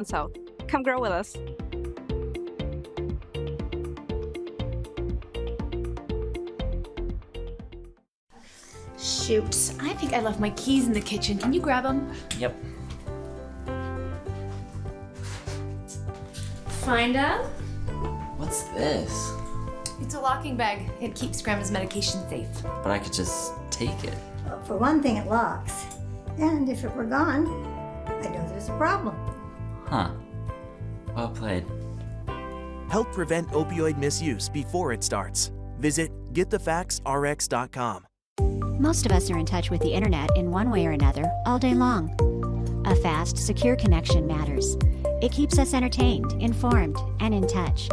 So come grow with us. Shoot, I think I left my keys in the kitchen. Can you grab them? Yep. Find them? What's this? It's a locking bag. It keeps Grandma's medication safe. But I could just take it. Well, for one thing, it locks. And if it were gone, I know there's a problem. Huh. Well played. Help prevent opioid misuse before it starts. Visit getthefactsrx.com. Most of us are in touch with the internet in one way or another all day long. A fast, secure connection matters. It keeps us entertained, informed, and in touch.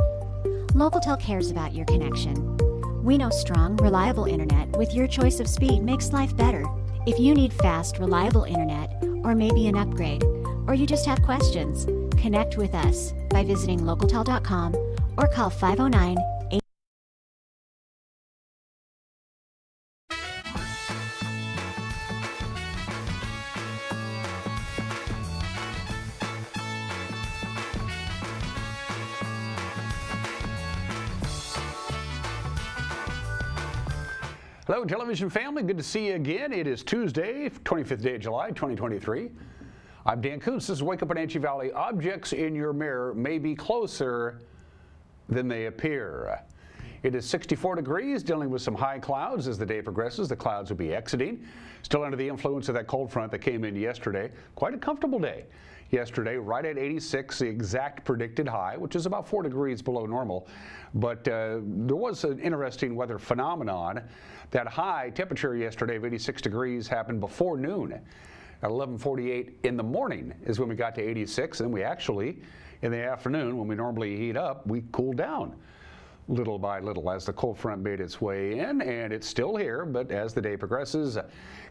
Locatel cares about your connection. We know strong, reliable internet with your choice of speed makes life better. If you need fast, reliable internet, or maybe an upgrade, or you just have questions, connect with us by visiting locatel.com or call 509 Hello, television family. Good to see you again. It is Tuesday, 25th day of July, 2023. I'm Dan Kuntz. This is Wake Up Wenatchee Valley. Objects in your mirror may be closer than they appear. It is 64 degrees, dealing with some high clouds as the day progresses. The clouds will be exiting. Still under the influence of that cold front that came in yesterday. Quite a comfortable day yesterday, right at 86, the exact predicted high, which is about 4 degrees below normal. But there was an interesting weather phenomenon. That high temperature yesterday of 86 degrees happened before noon. At 11:48 in the morning is when we got to 86, and we actually, in the afternoon, when we normally heat up, we cooled down little by little as the cold front made its way in, and it's still here, but as the day progresses,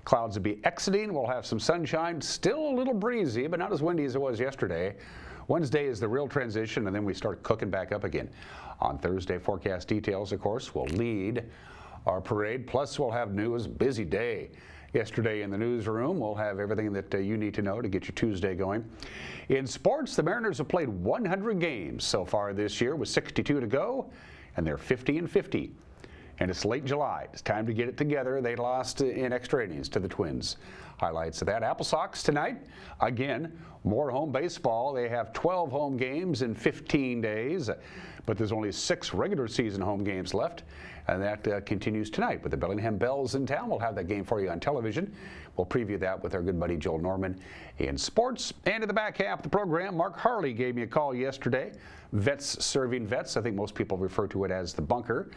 clouds will be exiting. We'll have some sunshine, still a little breezy, but not as windy as it was yesterday. Wednesday is the real transition, and then we start cooking back up again. On Thursday, forecast details, of course, will lead our parade, plus we'll have news. Busy day yesterday in the newsroom. We'll have everything that you need to know to get your Tuesday going. In sports, the Mariners have played 100 games so far this year with 62 to go, and they're 50-50. And it's late July. It's time to get it together. They lost in extra innings to the Twins. Highlights of that. Apple Sox tonight. Again, more home baseball. They have 12 home games in 15 days, but there's only 6 regular season home games left. And that continues tonight with the Bellingham Bells in town. We'll have that game for you on television. We'll preview that with our good buddy Joel Norman in sports. And in the back half of the program, Mark Harley gave me a call yesterday. Vets serving vets. I think most people refer to it as the bunker.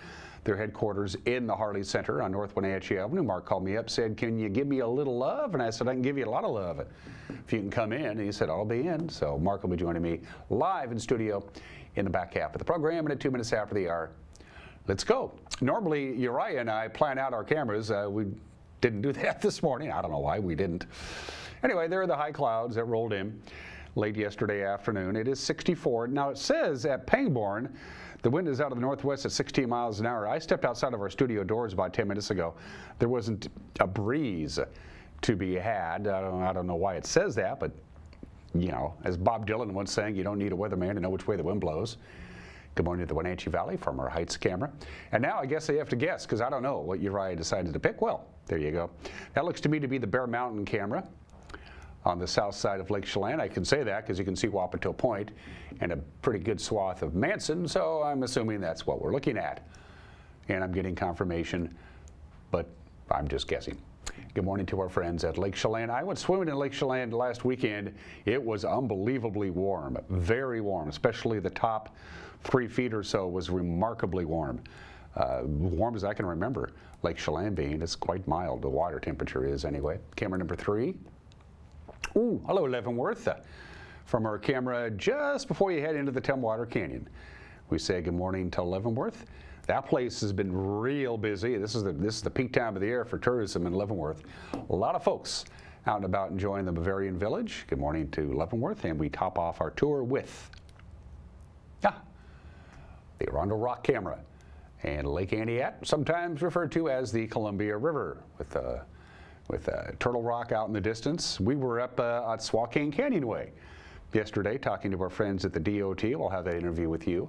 Their headquarters in the Harley Center on North Wenatchee Avenue. Mark called me up, said, "Can you give me a little love?" And I said, "I can give you a lot of love if you can come in." And he said, "I'll be in." So Mark will be joining me live in studio in the back half of the program, and at 2 minutes after the hour. Let's go. Normally, Uriah and I plan out our cameras. We didn't do that this morning. I don't know why we didn't. Anyway, there are the high clouds that rolled in late yesterday afternoon. It is 64. Now, it says at Pangbourne, the wind is out of the northwest at 16 miles an hour. I stepped outside of our studio doors about 10 minutes ago. There wasn't a breeze to be had. I don't know why it says that, but, you know, as Bob Dylan once sang, you don't need a weatherman to know which way the wind blows. Good morning to the Wenatchee Valley from our Heights camera. And now I guess I have to guess, because I don't know what Uriah decided to pick. Well, there you go. That looks to me to be the Bear Mountain camera on the south side of Lake Chelan. I can say that because you can see Wapato Point and a pretty good swath of Manson, so I'm assuming that's what we're looking at. And I'm getting confirmation, but I'm just guessing. Good morning to our friends at Lake Chelan. I went swimming in Lake Chelan last weekend. It was unbelievably warm, very warm, especially the top 3 feet or so was remarkably warm. Warm as I can remember Lake Chelan being. It's quite mild, the water temperature is anyway. Camera number 3. Ooh, hello Leavenworth. From our camera just before you head into the Tumwater Canyon. We say good morning to Leavenworth. That place has been real busy. This is the peak time of the year for tourism in Leavenworth. A lot of folks out and about enjoying the Bavarian Village. Good morning to Leavenworth, and we top off our tour with the Arundel Rock camera and Lake Aniat, sometimes referred to as the Columbia River, with Turtle Rock out in the distance. We were up at Swakane Canyon Way yesterday talking to our friends at the DOT. We'll have that interview with you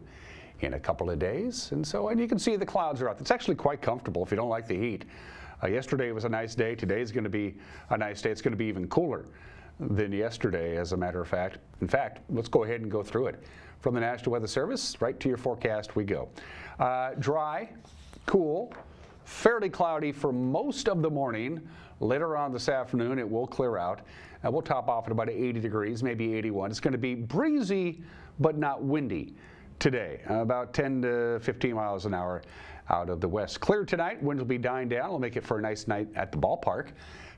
in a couple of days. And you can see the clouds are out. It's actually quite comfortable if you don't like the heat. Yesterday was a nice day. Today is going to be a nice day. It's going to be even cooler than yesterday, as a matter of fact. In fact, let's go ahead and go through it. From the National Weather Service, right to your forecast we go. Dry, cool, fairly cloudy for most of the morning. Later on this afternoon, it will clear out. We'll top off at about 80 degrees, maybe 81. It's going to be breezy, but not windy today, about 10 to 15 miles an hour out of the west. Clear tonight, winds will be dying down. We'll make it for a nice night at the ballpark.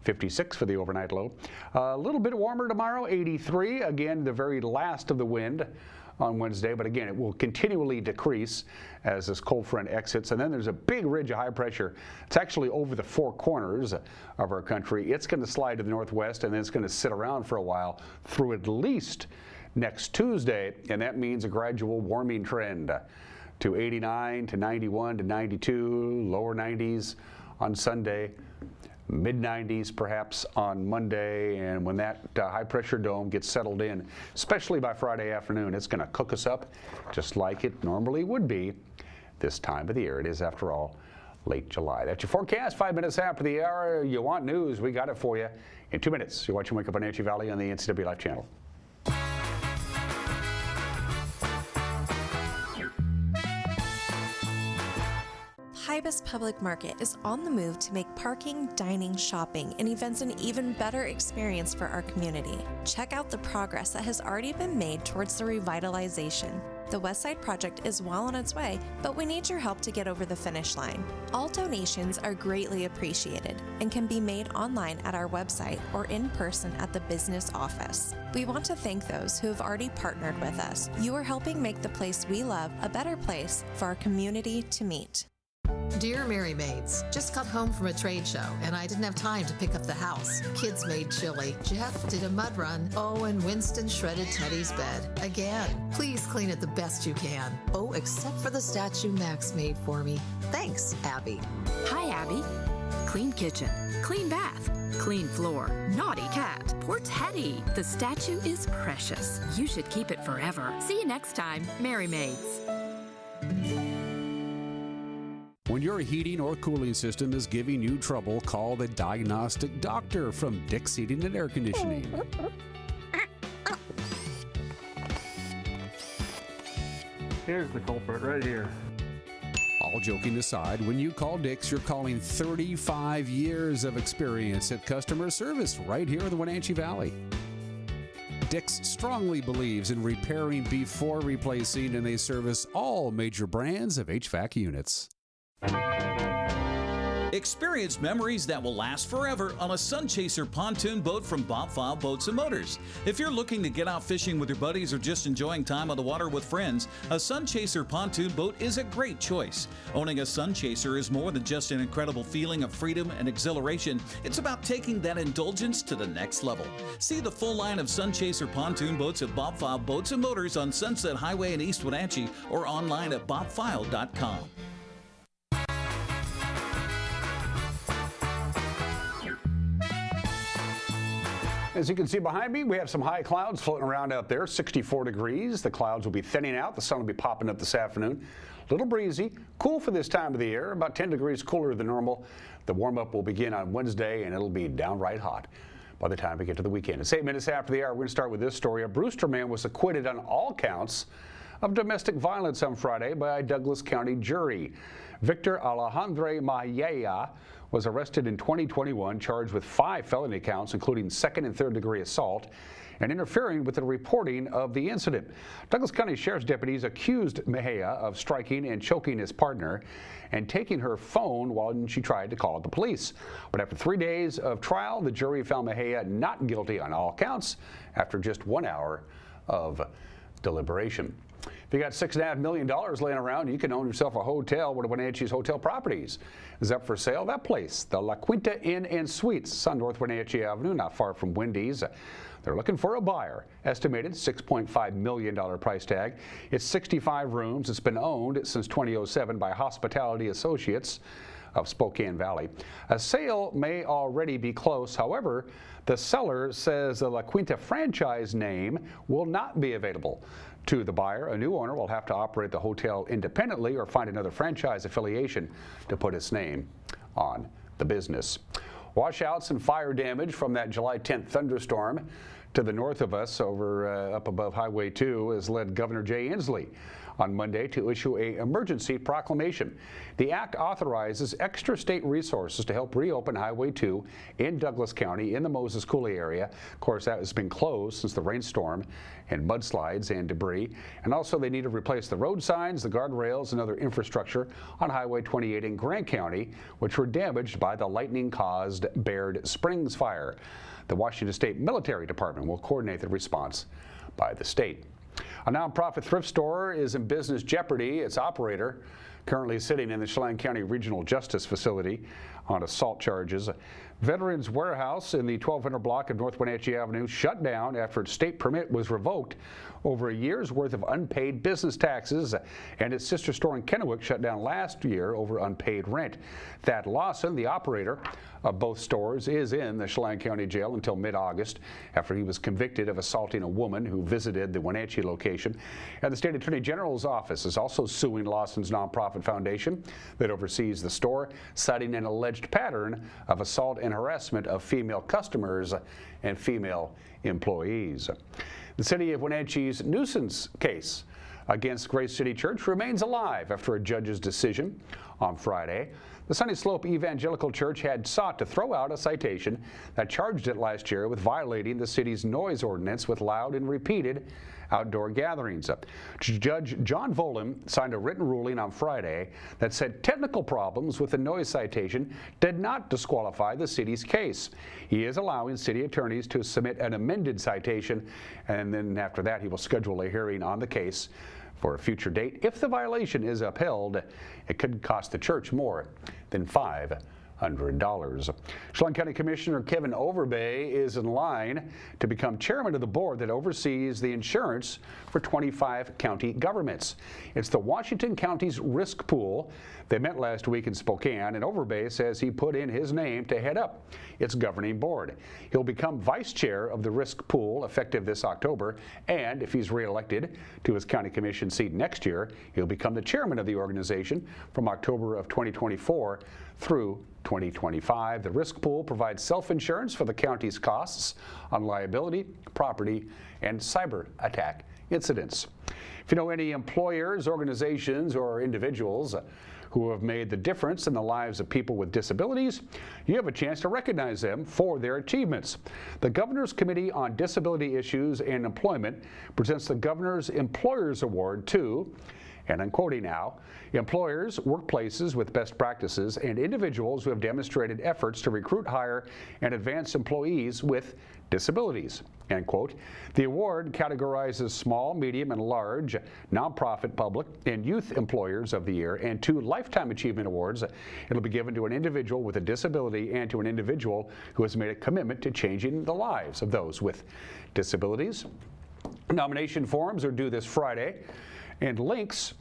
56 for the overnight low. A little bit warmer tomorrow, 83. Again, the very last of the wind on Wednesday, but again, it will continually decrease as this cold front exits. And then there's a big ridge of high pressure. It's actually over the four corners of our country. It's going to slide to the northwest, and then it's going to sit around for a while through at least next Tuesday, and that means a gradual warming trend to 89 to 91 to 92, lower 90s on Sunday, mid-90s perhaps on Monday. And when that high pressure dome gets settled in, especially by Friday afternoon, it's going to cook us up just like it normally would be this time of the year. It is, after all, late July. That's your forecast. 5 minutes after the hour. You want news, we got it for you in 2 minutes. You're watching Wake Up Wenatchee Valley on the NCW Life channel. Ibis Public Market is on the move to make parking, dining, shopping, and events an even better experience for our community. Check out the progress that has already been made towards the revitalization. The Westside project is well on its way, but we need your help to get over the finish line. All donations are greatly appreciated and can be made online at our website or in person at the business office. We want to thank those who have already partnered with us. You are helping make the place we love a better place for our community to meet. Dear Mary Maids, just got home from a trade show and I didn't have time to pick up the house. Kids made chili. Jeff did a mud run. Oh, and Winston shredded Teddy's bed. Again, please clean it the best you can. Oh, except for the statue Max made for me. Thanks, Abby. Hi, Abby. Clean kitchen, clean bath, clean floor, naughty cat, poor Teddy. The statue is precious. You should keep it forever. See you next time, Mary Maids. When your heating or cooling system is giving you trouble, call the diagnostic doctor from Dick's Heating and Air Conditioning. Here's the culprit right here. All joking aside, when you call Dick's, you're calling 35 years of experience at customer service right here in the Wenatchee Valley. Dick's strongly believes in repairing before replacing, and they service all major brands of HVAC units. Experience memories that will last forever on a Sun Chaser pontoon boat from Bob File Boats and Motors. If you're looking to get out fishing with your buddies or just enjoying time on the water with friends, a Sun Chaser pontoon boat is a great choice. Owning a Sun Chaser is more than just an incredible feeling of freedom and exhilaration. It's about taking that indulgence to the next level. See the full line of Sun Chaser pontoon boats at Bob File Boats and Motors on Sunset Highway in East Wenatchee or online at bobfile.com. As you can see behind me, we have some high clouds floating around out there, 64 degrees. The clouds will be thinning out. The sun will be popping up this afternoon. A little breezy, cool for this time of the year, about 10 degrees cooler than normal. The warm-up will begin on Wednesday, and it'll be downright hot by the time we get to the weekend. It's 8 minutes after the hour. We're going to start with this story. A Brewster man was acquitted on all counts of domestic violence on Friday by a Douglas County jury. Victor Alejandro Mahia was arrested in 2021, charged with 5 felony counts, including second and third degree assault and interfering with the reporting of the incident. Douglas County Sheriff's deputies accused Mejia of striking and choking his partner and taking her phone while she tried to call the police. But after 3 days of trial, the jury found Mejia not guilty on all counts after just 1 hour of deliberation. If you got $6.5 million laying around, you can own yourself a hotel. One of Wenatchee's hotel properties is up for sale. That place, the La Quinta Inn and Suites, on North Wenatchee Avenue, not far from Wendy's. They're looking for a buyer. Estimated $6.5 million price tag. It's 65 rooms. It's been owned since 2007 by Hospitality Associates. of Spokane Valley. A sale may already be close. However, the seller says the La Quinta franchise name will not be available to the buyer. A new owner will have to operate the hotel independently or find another franchise affiliation to put its name on the business. Washouts and fire damage from that July 10th thunderstorm to the north of us up above Highway 2 has led Governor Jay Inslee on Monday to issue an emergency proclamation. The act authorizes extra state resources to help reopen Highway 2 in Douglas County in the Moses Coulee area. Of course, that has been closed since the rainstorm and mudslides and debris. And also they need to replace the road signs, the guardrails, and other infrastructure on Highway 28 in Grant County, which were damaged by the lightning-caused Baird Springs fire. The Washington State Military Department will coordinate the response by the state. A nonprofit thrift store is in business jeopardy. Its operator, currently sitting in the Chelan County Regional Justice Facility on assault charges. Veterans Warehouse in the 1200 block of North Wenatchee Avenue shut down after its state permit was revoked over a year's worth of unpaid business taxes, and its sister store in Kennewick shut down last year over unpaid rent. Thad Lawson, the operator of both stores, is in the Chelan County Jail until mid-August after he was convicted of assaulting a woman who visited the Wenatchee location. And the State Attorney General's office is also suing Lawson's nonprofit foundation that oversees the store, citing an alleged pattern of assault and harassment of female customers and female employees. The City of Wenatchee's nuisance case against Grace City Church remains alive after a judge's decision on Friday. The Sunny Slope Evangelical Church had sought to throw out a citation that charged it last year with violating the city's noise ordinance with loud and repeated outdoor gatherings. Judge John Volan signed a written ruling on Friday that said technical problems with the noise citation did not disqualify the city's case. He is allowing city attorneys to submit an amended citation, and then after that he will schedule a hearing on the case for a future date. If the violation is upheld, it could cost the church more than $500. Chelan County Commissioner Kevin Overbay is in line to become chairman of the board that oversees the insurance for 25 county governments. It's the Washington County's risk pool. They met last week in Spokane, and Overbay says he put in his name to head up its governing board. He'll become vice chair of the risk pool effective this October, and if he's reelected to his county commission seat next year, he'll become the chairman of the organization from October of 2024 through 2025. The risk pool provides self-insurance for the county's costs on liability, property, and cyber attack incidents. If you know any employers, organizations, or individuals who have made the difference in the lives of people with disabilities, you have a chance to recognize them for their achievements. The Governor's Committee on Disability Issues and Employment presents the Governor's Employers Award to, and I'm quoting now, employers, workplaces with best practices, and individuals who have demonstrated efforts to recruit, hire, and advance employees with disabilities, end quote. The award categorizes small, medium, and large nonprofit, public, and youth employers of the year, and 2 Lifetime Achievement Awards. It'll be given to an individual with a disability and to an individual who has made a commitment to changing the lives of those with disabilities. Nomination forms are due this Friday, and links,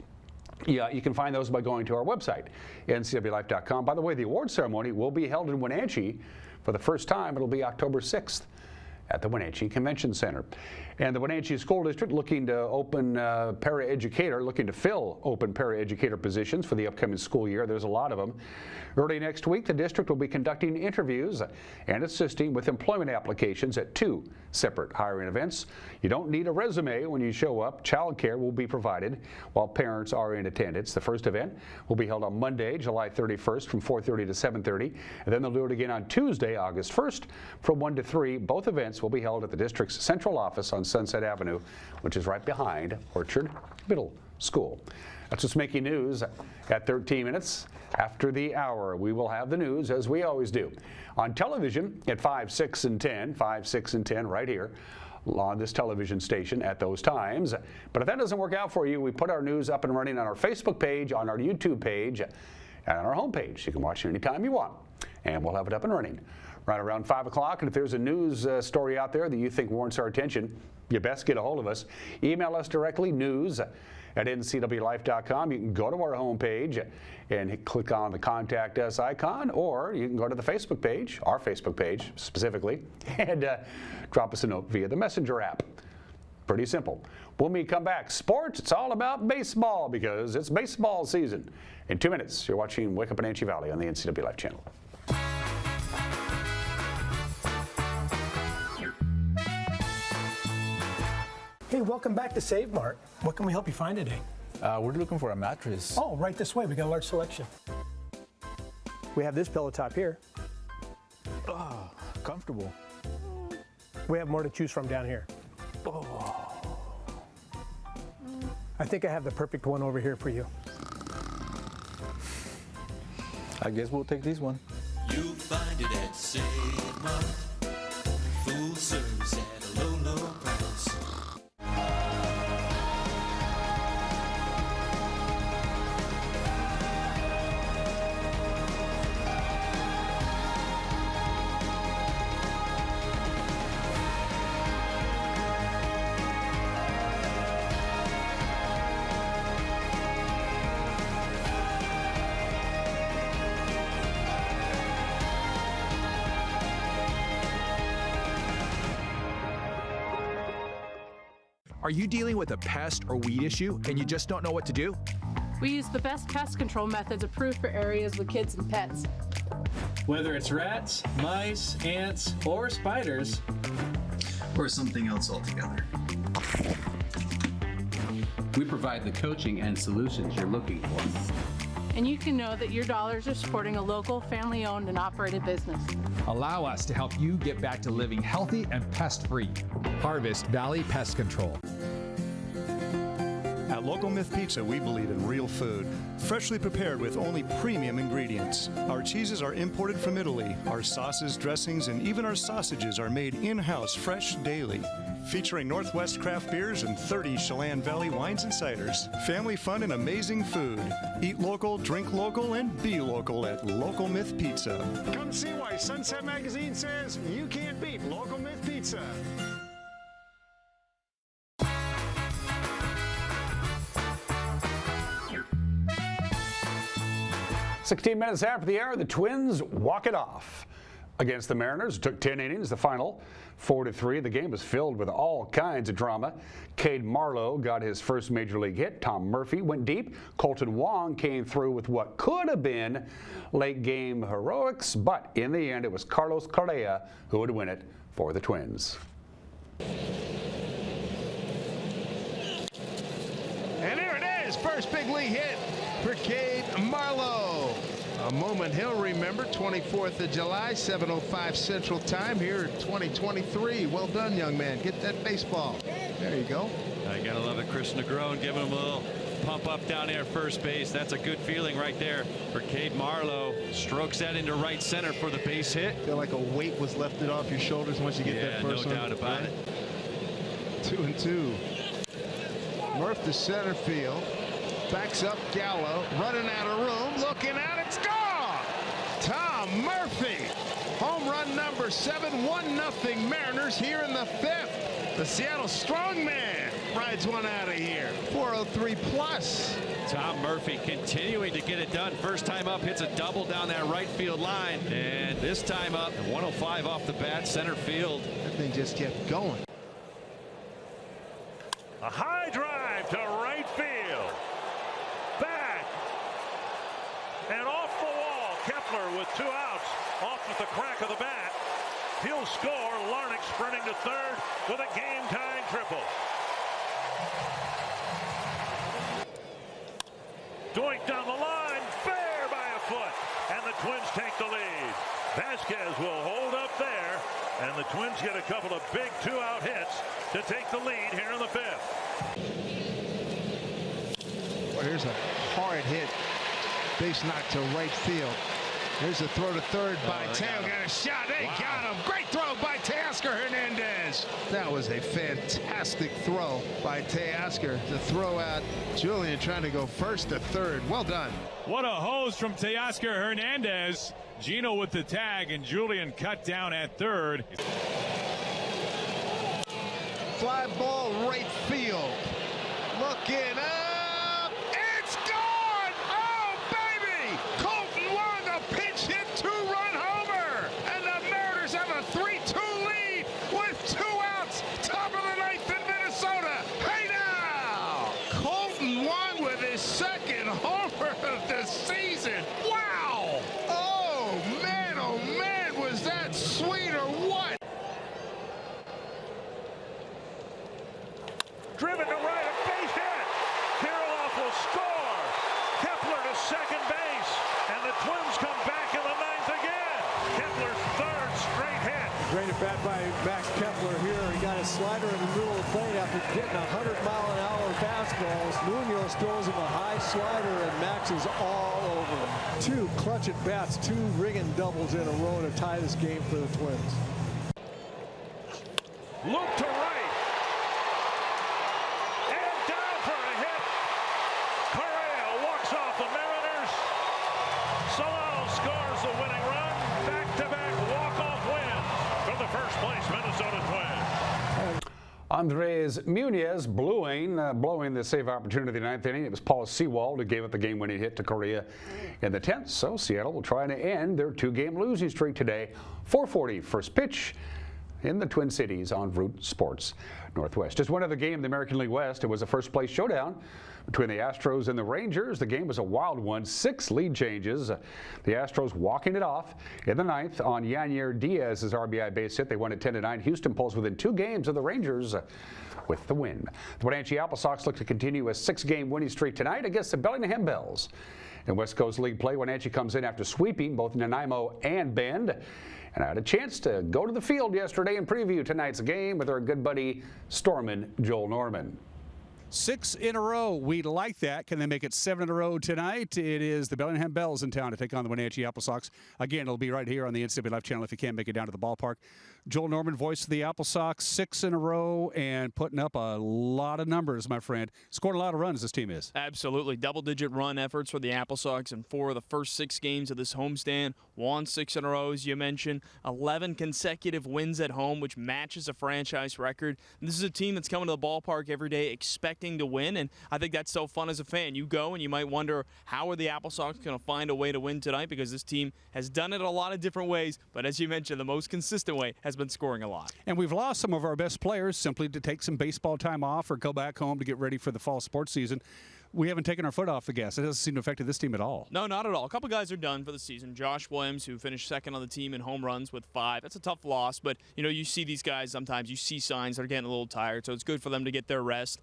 you can find those by going to our website, ncwlife.com. By the way, the award ceremony will be held in Wenatchee for the first time. It'll be October 6th at the Wenatchee Convention Center. And the Wenatchee School District looking to open looking to fill open paraeducator positions for the upcoming school year. There's a lot of them. Early next week, the district will be conducting interviews and assisting with employment applications at 2 separate hiring events. You don't need a resume when you show up. Child care will be provided while parents are in attendance. The first event will be held on Monday, July 31st from 4:30 to 7:30, and then they'll do it again on Tuesday, August 1st from 1 to 3. Both events will be held at the district's central office on Sunset Avenue, which is right behind Orchard Middle School. That's what's making news at 13 minutes after the hour. We will have the news, as we always do, on television at 5, 6, and 10, 5, 6, and 10 right here on this television station at those times. But if that doesn't work out for you, we put our news up and running on our Facebook page, on our YouTube page, and on our homepage. You can watch it anytime you want, and we'll have it up and running right around 5 o'clock. And if there's a news story out there that you think warrants our attention, you best get a hold of us. Email us directly, news@ncwlife.com. You can go to our homepage and click on the Contact Us icon, or you can go to the Facebook page, our Facebook page specifically, and drop us a note via the Messenger app. Pretty simple. When we come back, sports, it's all about baseball because it's baseball season. In 2 minutes, you're watching Wake Up in Wenatchee Valley on the NCW Life channel. Hey, welcome back to Save Mart. What can we help you find today? We're looking for a mattress. Oh, right this way. We got a large selection. We have this pillow top here. Oh, comfortable. We have more to choose from down here. Oh. I think I have the perfect one over here for you. I guess we'll take this one. You'll find it at Save Mart. Full service at a low, low price. Are you dealing with a pest or weed issue and you just don't know what to do? We use the best pest control methods approved for areas with kids and pets. Whether it's rats, mice, ants, or spiders, or something else altogether, we provide the coaching and solutions you're looking for. And you can know that your dollars are supporting a local, family-owned and operated business. Allow us to help you get back to living healthy and pest-free. Harvest Valley Pest Control. At Local Myth Pizza, we believe in real food, freshly prepared with only premium ingredients. Our cheeses are imported from Italy. Our sauces, dressings, and even our sausages are made in-house fresh daily. Featuring Northwest craft beers and 30 Chelan Valley wines and ciders. Family fun and amazing food. Eat local, drink local, and be local at Local Myth Pizza. Come see why Sunset Magazine says you can't beat Local Myth Pizza. 16 minutes after the hour, the Twins walk it off against the Mariners. It took 10 innings, the final 4-3. The game was filled with all kinds of drama. Cade Marlowe got his first major league hit. Tom Murphy went deep. Colton Wong came through with what could have been late game heroics, but in the end it was Carlos Correa who would win it for the Twins. And there it is, first big league hit for Cade Marlowe. A moment he'll remember, 24th of July, 7:05 Central Time here in 2023. Well done, young man. Get that baseball. There you go. I gotta love it. Chris Negron giving him a little pump up down there at first base. That's a good feeling right there for Cade Marlowe. Strokes that into right center for the base hit. Feel like a weight was lifted off your shoulders once you get that first one. No doubt about it. 2-2. Murph to center field. Backs up Gallo, running out of room, looking out, it's gone! Tom Murphy, home run number 7, 1-0 Mariners here in the 5th. The Seattle strongman rides one out of here, 403 plus. Tom Murphy continuing to get it done. First time up, hits a double down that right field line, and this time up, 105 off the bat, center field. That thing just kept going. A high drive to right field. Back and off the wall. Kepler with 2 outs, off with the crack of the bat. He'll score. Larnach sprinting to third with a game-tying triple. Doink down the line, fair by a foot, and the Twins take the lead. Vasquez will hold up there, and the Twins get a couple of big 2-out hits to take the lead here in the 5th. Well, here's a hard hit. Base knock to right field. Here's a throw to third by Teo. Got a shot. They got him. Great throw by Teoscar Hernandez. That was a fantastic throw by Teoscar to throw out Julian trying to go first to third. Well done. What a hose from Teoscar Hernandez. Gino with the tag, and Julian cut down at third. fly ball right field. Looking up. It's gone! Oh, baby! Colton Wong, a pinch hit two-run homer. And the Mariners have a 3-2 lead with 2 outs. Top of the 9th in Minnesota. Hey now! Colton Wong with his second homer of the season. Wow! Oh, man, was that sweet or what? Driven to right, a base hit. Kirilloff will score. Kepler to second base. And the Twins come back in the 9th again. Kepler's 3rd straight hit. Great at bat by Max Kepler here. He got a slider in the middle of the plate after getting 100-mile-an-hour fastballs. Munoz throws him a high slider, and Max is all over him. 2 clutch at bats, 2 ringing doubles in a row to tie this game for the Twins. Loop to right. And down for a hit. Correa walks off the Mariners. Salal scores the winning run. Back-to-back walk-off wins from the first place Minnesota Twins. Andres Munoz blowing the save opportunity in the 9th inning. It was Paul Sewald who gave up the game-winning hit to Correa in the 10th. So Seattle will try to end their 2-game losing streak today. 4:40 first pitch in the Twin Cities on Root Sports Northwest. Just one other game in the American League West. It was a first-place showdown between the Astros and the Rangers. The game was a wild one, 6 lead changes. The Astros walking it off in the 9th on Yanier Diaz's RBI base hit. They won at 10-9. Houston pulls within 2 games of the Rangers with the win. The Wenatchee Apple Sox look to continue a 6-game winning streak tonight against the Bellingham Bells. In West Coast League play, Wenatchee comes in after sweeping both Nanaimo and Bend. And I had a chance to go to the field yesterday and preview tonight's game with our good buddy Storman Joel Norman. 6 in a row. We like that. Can they make it 7 in a row tonight? It is the Bellingham Bells in town to take on the Wenatchee Apple Sox. Again, it'll be right here on the NCAA Live channel if you can't make it down to the ballpark. Joel Norman, voice of the Apple Sox, 6 in a row and putting up a lot of numbers, my friend. Scored a lot of runs, this team is. Absolutely. Double-digit run efforts for the Apple Sox in 4 of the first 6 games of this homestand. Won 6 in a row, as you mentioned. 11 consecutive wins at home, which matches a franchise record. And this is a team that's coming to the ballpark every day expecting to win, and I think that's so fun as a fan. You go and you might wonder, how are the Apple Sox going to find a way to win tonight? Because this team has done it a lot of different ways, but as you mentioned, the most consistent way has been scoring a lot. And we've lost some of our best players simply to take some baseball time off or go back home to get ready for the fall sports season. We haven't taken our foot off the gas. It doesn't seem to affect this team at all. No, not at all. A couple guys are done for the season. Josh Williams, who finished 2nd on the team in home runs with 5. That's a tough loss, but you see these guys sometimes. You see signs they're getting a little tired, so it's good for them to get their rest.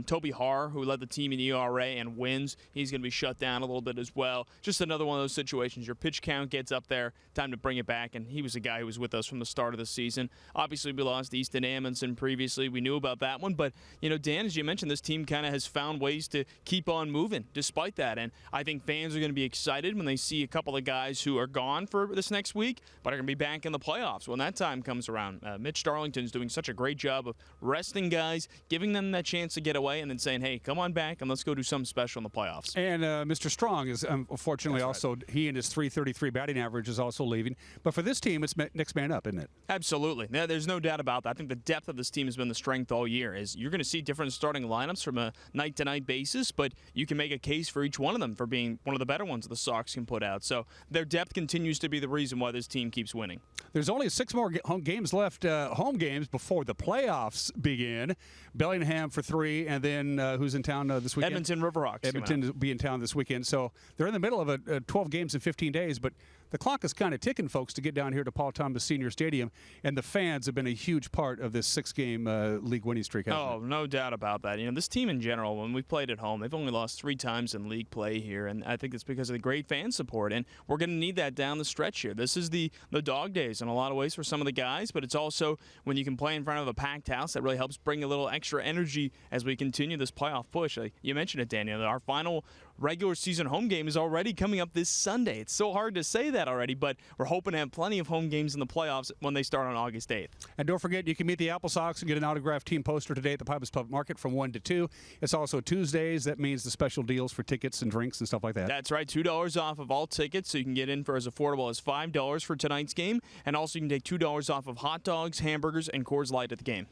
Toby Harr, who led the team in ERA and wins, he's going to be shut down a little bit as well. Just another one of those situations. Your pitch count gets up there, time to bring it back, and he was a guy who was with us from the start of the season. Obviously, we lost Easton Amundsen previously. We knew about that one, but Dan, as you mentioned, this team kind of has found ways to keep on moving despite that, and I think fans are going to be excited when they see a couple of guys who are gone for this next week but are going to be back in the playoffs when that time comes around. Mitch Darlington's doing such a great job of resting guys, giving them that chance to get away, and then saying, hey, come on back and let's go do something special in the playoffs. And Mr. Strong is unfortunately also, he and his .333 batting average is also leaving, but for this team it's next man up, isn't it? Absolutely. There's no doubt about that. I think the depth of this team has been the strength all year. Is you're going to see different starting lineups from a night-to-night basis, but you can make a case for each one of them for being one of the better ones the Sox can put out. So their depth continues to be the reason why this team keeps winning. There's only 6 more home games left, home games before the playoffs begin. Bellingham for 3, and then who's in town this weekend? Edmonton Riverhawks. Edmonton will be in town this weekend. So they're in the middle of a 12 games in 15 days, but the clock is kind of ticking, folks, to get down here to Paul Thomas Senior Stadium, and the fans have been a huge part of this 6-game league winning streak. Oh, no doubt about that. This team in general, when we've played at home, they've only lost 3 times in league play here, and I think it's because of the great fan support, and we're going to need that down the stretch here. This is the dog days in a lot of ways for some of the guys, but it's also when you can play in front of a packed house that really helps bring a little extra energy as we continue this playoff push. You mentioned it, Daniel. Our final regular season home game is already coming up this Sunday. It's so hard to say that already, but we're hoping to have plenty of home games in the playoffs when they start on August 8th. And don't forget, you can meet the Apple Sox and get an autographed team poster today at the Pybus Public Market from 1 to 2. It's also Tuesdays. That means the special deals for tickets and drinks and stuff like that. That's right. $2 off of all tickets, so you can get in for as affordable as $5 for tonight's game. And also you can take $2 off of hot dogs, hamburgers, and Coors Light at the game.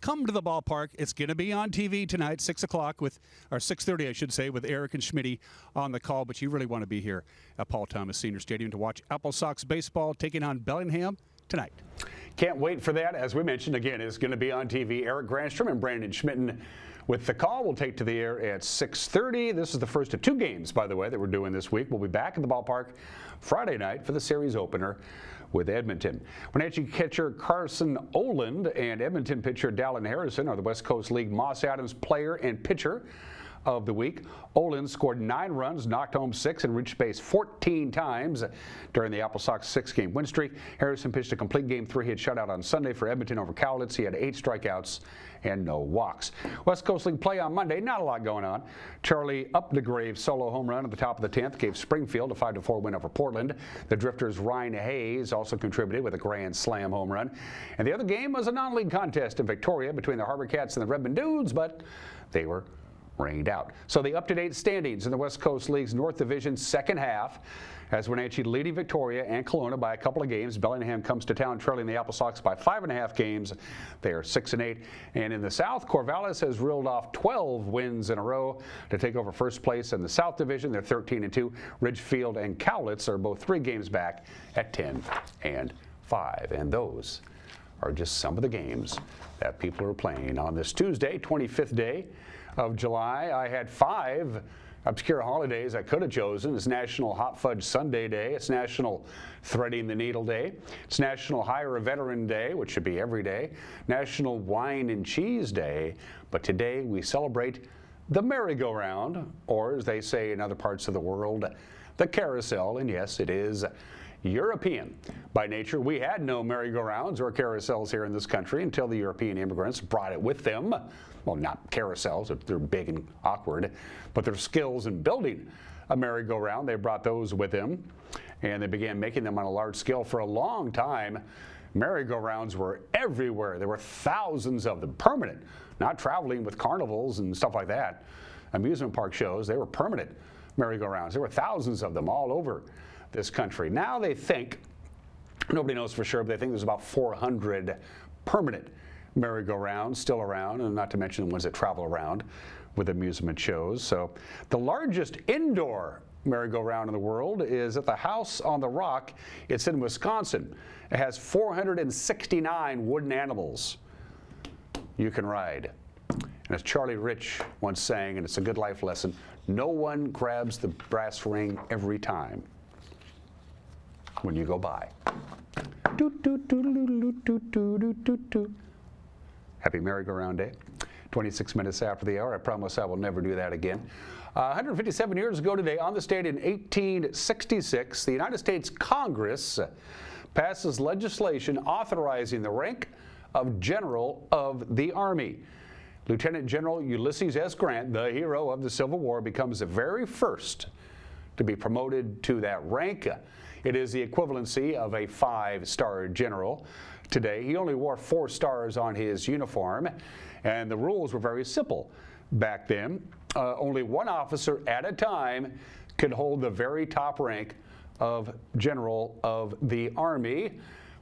come to the ballpark. It's going to be on TV tonight, 6 o'clock or 6:30, I should say, with Eric and Schmitty on the call. But you really want to be here at Paul Thomas Senior Stadium to watch Apple Sox baseball taking on Bellingham tonight. Can't wait for that. As we mentioned, again, it's going to be on TV. Eric Granstrom and Brandon Schmitten with the call. We'll take to the air at 6:30. This is the first of 2 games, by the way, that we're doing this week. We'll be back at the ballpark Friday night for the series opener with Edmonton. Wenatchee catcher Carson Oland and Edmonton pitcher Dallin Harrison are the West Coast League Moss Adams player and pitcher of the week. Oland scored 9 runs, knocked home 6, and reached base 14 times during the Apple Sox 6-game win streak. Harrison pitched a complete game 3-hit shutout on Sunday for Edmonton over Cowlitz. He had 8 strikeouts and no walks. West Coast League play on Monday, not a lot going on. Charlie Updegrave solo home run at the top of the 10th gave Springfield a 5-4 win over Portland. The Drifters' Ryan Hayes also contributed with a grand slam home run. And the other game was a non-league contest in Victoria between the Harbor Cats and the Redmond Dudes, but they were rained out. So the up-to-date standings in the West Coast League's North Division second half, as Wenatchee leading Victoria and Kelowna by a couple of games. Bellingham comes to town trailing the Apple Sox by 5.5 games. They are 6-8. And in the South, Corvallis has reeled off 12 wins in a row to take over first place in the South Division. They're 13-2. Ridgefield and Cowlitz are both 3 games back at 10-5. And those are just some of the games that people are playing on this Tuesday, 25th day of July. I had 5 obscure holidays I could have chosen. It's National Hot Fudge Sundae Day. It's National Threading the Needle Day. It's National Hire a Veteran Day, which should be every day. National Wine and Cheese Day. But today we celebrate the merry-go-round, or as they say in other parts of the world, the carousel. And yes, it is European by nature. We had no merry-go-rounds or carousels here in this country until the European immigrants brought it with them. Well, not carousels, they're big and awkward, but their skills in building a merry-go-round, they brought those with them, and they began making them on a large scale. For a long time, merry-go-rounds were everywhere. There were thousands of them, permanent, not traveling with carnivals and stuff like that. Amusement park shows, they were permanent merry-go-rounds. There were thousands of them all over this country. Now they think, nobody knows for sure, but they think there's about 400 permanent merry-go-rounds still around, and not to mention the ones that travel around with amusement shows. So the largest indoor merry-go-round in the world is at the House on the Rock. It's in Wisconsin. It has 469 wooden animals you can ride. And as Charlie Rich once sang, and it's a good life lesson, no one grabs the brass ring every time when you go by. Happy merry-go-round day. 26 minutes after the hour. I promise I will never do that again. 157 years ago today, on this date in 1866, the United States Congress passes legislation authorizing the rank of General of the Army. Lieutenant General Ulysses S. Grant, the hero of the Civil War, becomes the very first to be promoted to that rank. It is the equivalency of a 5-star general. Today, he only wore 4 stars on his uniform, and the rules were very simple back then. Only one officer at a time could hold the very top rank of General of the Army.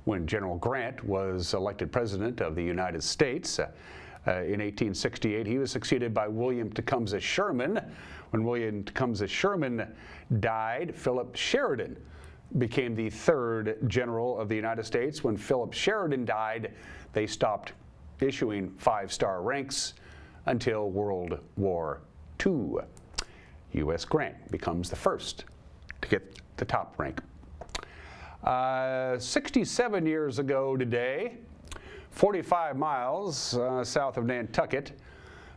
When General Grant was elected President of the United States in 1868, he was succeeded by William Tecumseh Sherman. When William Tecumseh Sherman died, Philip Sheridan became the 3rd General of the United States. When Philip Sheridan died, they stopped issuing 5-star ranks until World War II. U.S. Grant becomes the first to get the top rank. 67 years ago today, 45 miles south of Nantucket,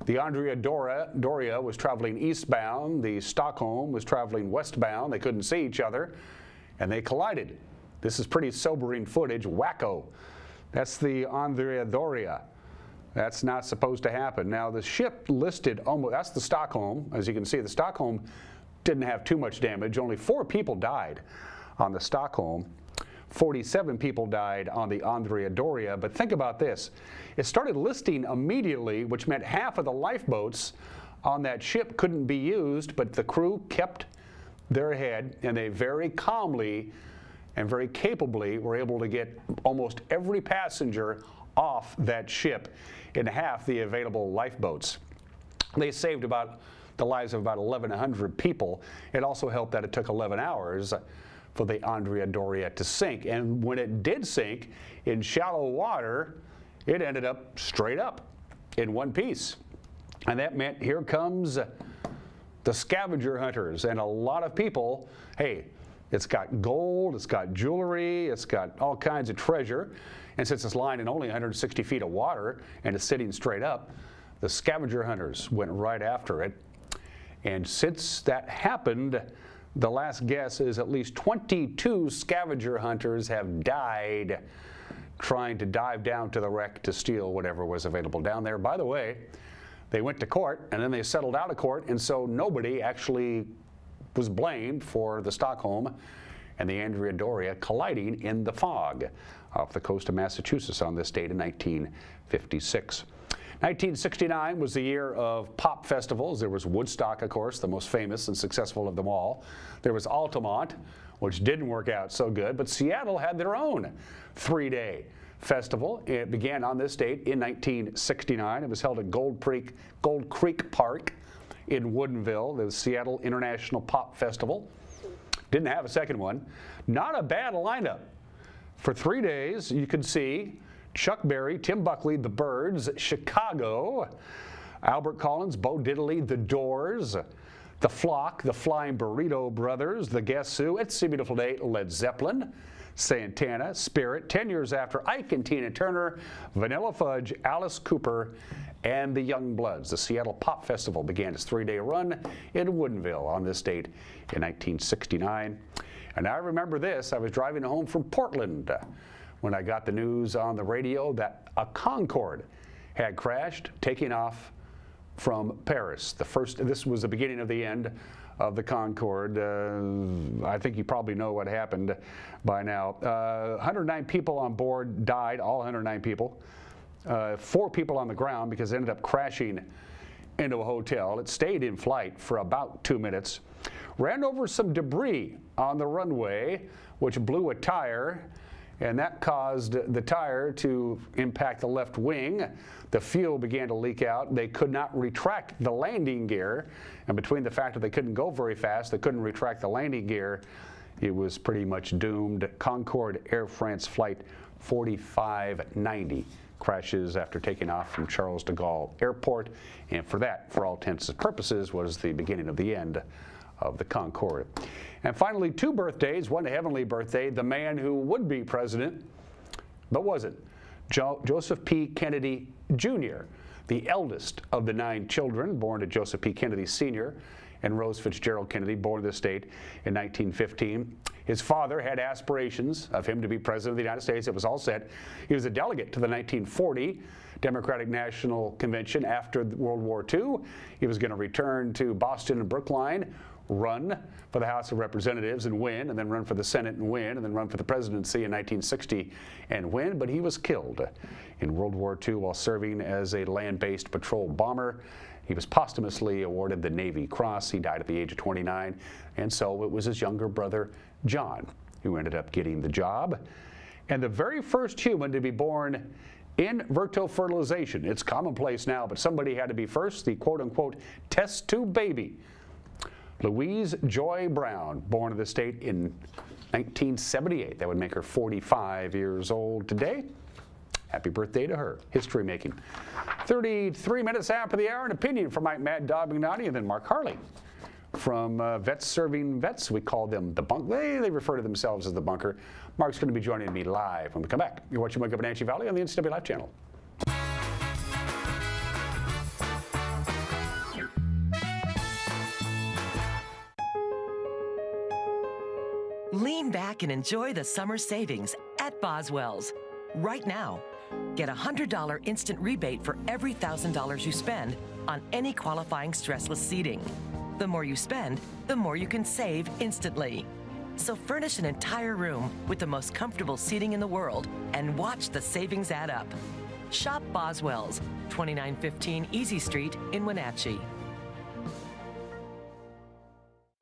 the Andrea Doria was traveling eastbound. The Stockholm was traveling westbound. They couldn't see each other, and they collided. This is pretty sobering footage. Wacko. That's the Andrea Doria. That's not supposed to happen. Now, the ship listed almost, that's the Stockholm. As you can see, the Stockholm didn't have too much damage. Only 4 people died on the Stockholm. 47 people died on the Andrea Doria. But think about this. It started listing immediately, which meant half of the lifeboats on that ship couldn't be used, but the crew kept their head, and they very calmly and very capably were able to get almost every passenger off that ship in half the available lifeboats. They saved about the lives of about 1,100 people. It also helped that it took 11 hours for the Andrea Doria to sink. And when it did sink in shallow water, it ended up straight up in one piece. And that meant here comes the scavenger hunters. And a lot of people, hey, it's got gold, it's got jewelry, it's got all kinds of treasure. And since it's lying in only 160 feet of water and it's sitting straight up, the scavenger hunters went right after it. And since that happened, the last guess is at least 22 scavenger hunters have died trying to dive down to the wreck to steal whatever was available down there. By the way, they went to court and then they settled out of court, and so nobody actually was blamed for the Stockholm and the Andrea Doria colliding in the fog off the coast of Massachusetts on this date in 1956. 1969 was the year of pop festivals. There was Woodstock, of course, the most famous and successful of them all. There was Altamont, which didn't work out so good, but Seattle had their own 3-day festival. It began on this date in 1969. It was held at Gold Creek Park in Woodinville, the Seattle International Pop Festival. Didn't have a second one. Not a bad lineup. For 3 days, you could see Chuck Berry, Tim Buckley, The Byrds, Chicago, Albert Collins, Bo Diddley, The Doors, The Flock, The Flying Burrito Brothers, The Guess Who, It's a Beautiful Day, Led Zeppelin, Santana, Spirit, 10 Years After, Ike and Tina Turner, Vanilla Fudge, Alice Cooper, and the Youngbloods. The Seattle Pop Festival began its 3-day run in Woodinville on this date in 1969. And I remember this. I was driving home from Portland when I got the news on the radio that a Concorde had crashed, taking off from Paris. This was the beginning of the end of the Concorde. I think you probably know what happened by now. 109 people on board died, all 109 people. 4 people on the ground because it ended up crashing into a hotel. It stayed in flight for about 2 minutes. Ran over some debris on the runway, which blew a tire, and that caused the tire to impact the left wing. The fuel began to leak out. They could not retract the landing gear, and between the fact that they couldn't go very fast, they couldn't retract the landing gear, it was pretty much doomed. Concorde Air France Flight 4590 crashes after taking off from Charles de Gaulle Airport, and for that, for all intents and purposes, was the beginning of the end of the Concorde. And finally, 2 birthdays, one heavenly birthday, the man who would be president, but wasn't. Joseph P. Kennedy Jr., the eldest of the 9 children born to Joseph P. Kennedy Sr. and Rose Fitzgerald Kennedy, born to this state in 1915. His father had aspirations of him to be president of the United States. It was all set. He was a delegate to the 1940 Democratic National Convention after World War II. He was going to return to Boston and Brookline, run for the House of Representatives and win, and then run for the Senate and win, and then run for the presidency in 1960 and win, but he was killed in World War II while serving as a land-based patrol bomber. He was posthumously awarded the Navy Cross. He died at the age of 29, and so it was his younger brother, John, who ended up getting the job. And the very first human to be born in vitro fertilization. It's commonplace now, but somebody had to be first, the quote-unquote test tube baby. Louise Joy Brown, born in the state in 1978. That would make her 45 years old today. Happy birthday to her. History making. 33 minutes after the hour, an opinion from Mike Mad Dog McNaughty and then Mark Harley. From Vets Serving Vets, we call them the Bunk. They refer to themselves as the Bunker. Mark's going to be joining me live when we come back. You're watching Wake Up Wenatchee Valley on the NCW Live channel. Lean back and enjoy the summer savings at Boswell's. Right now, get a $100 instant rebate for every $1,000 you spend on any qualifying stressless seating. The more you spend, the more you can save instantly. So furnish an entire room with the most comfortable seating in the world and watch the savings add up. Shop Boswell's, 2915 Easy Street in Wenatchee.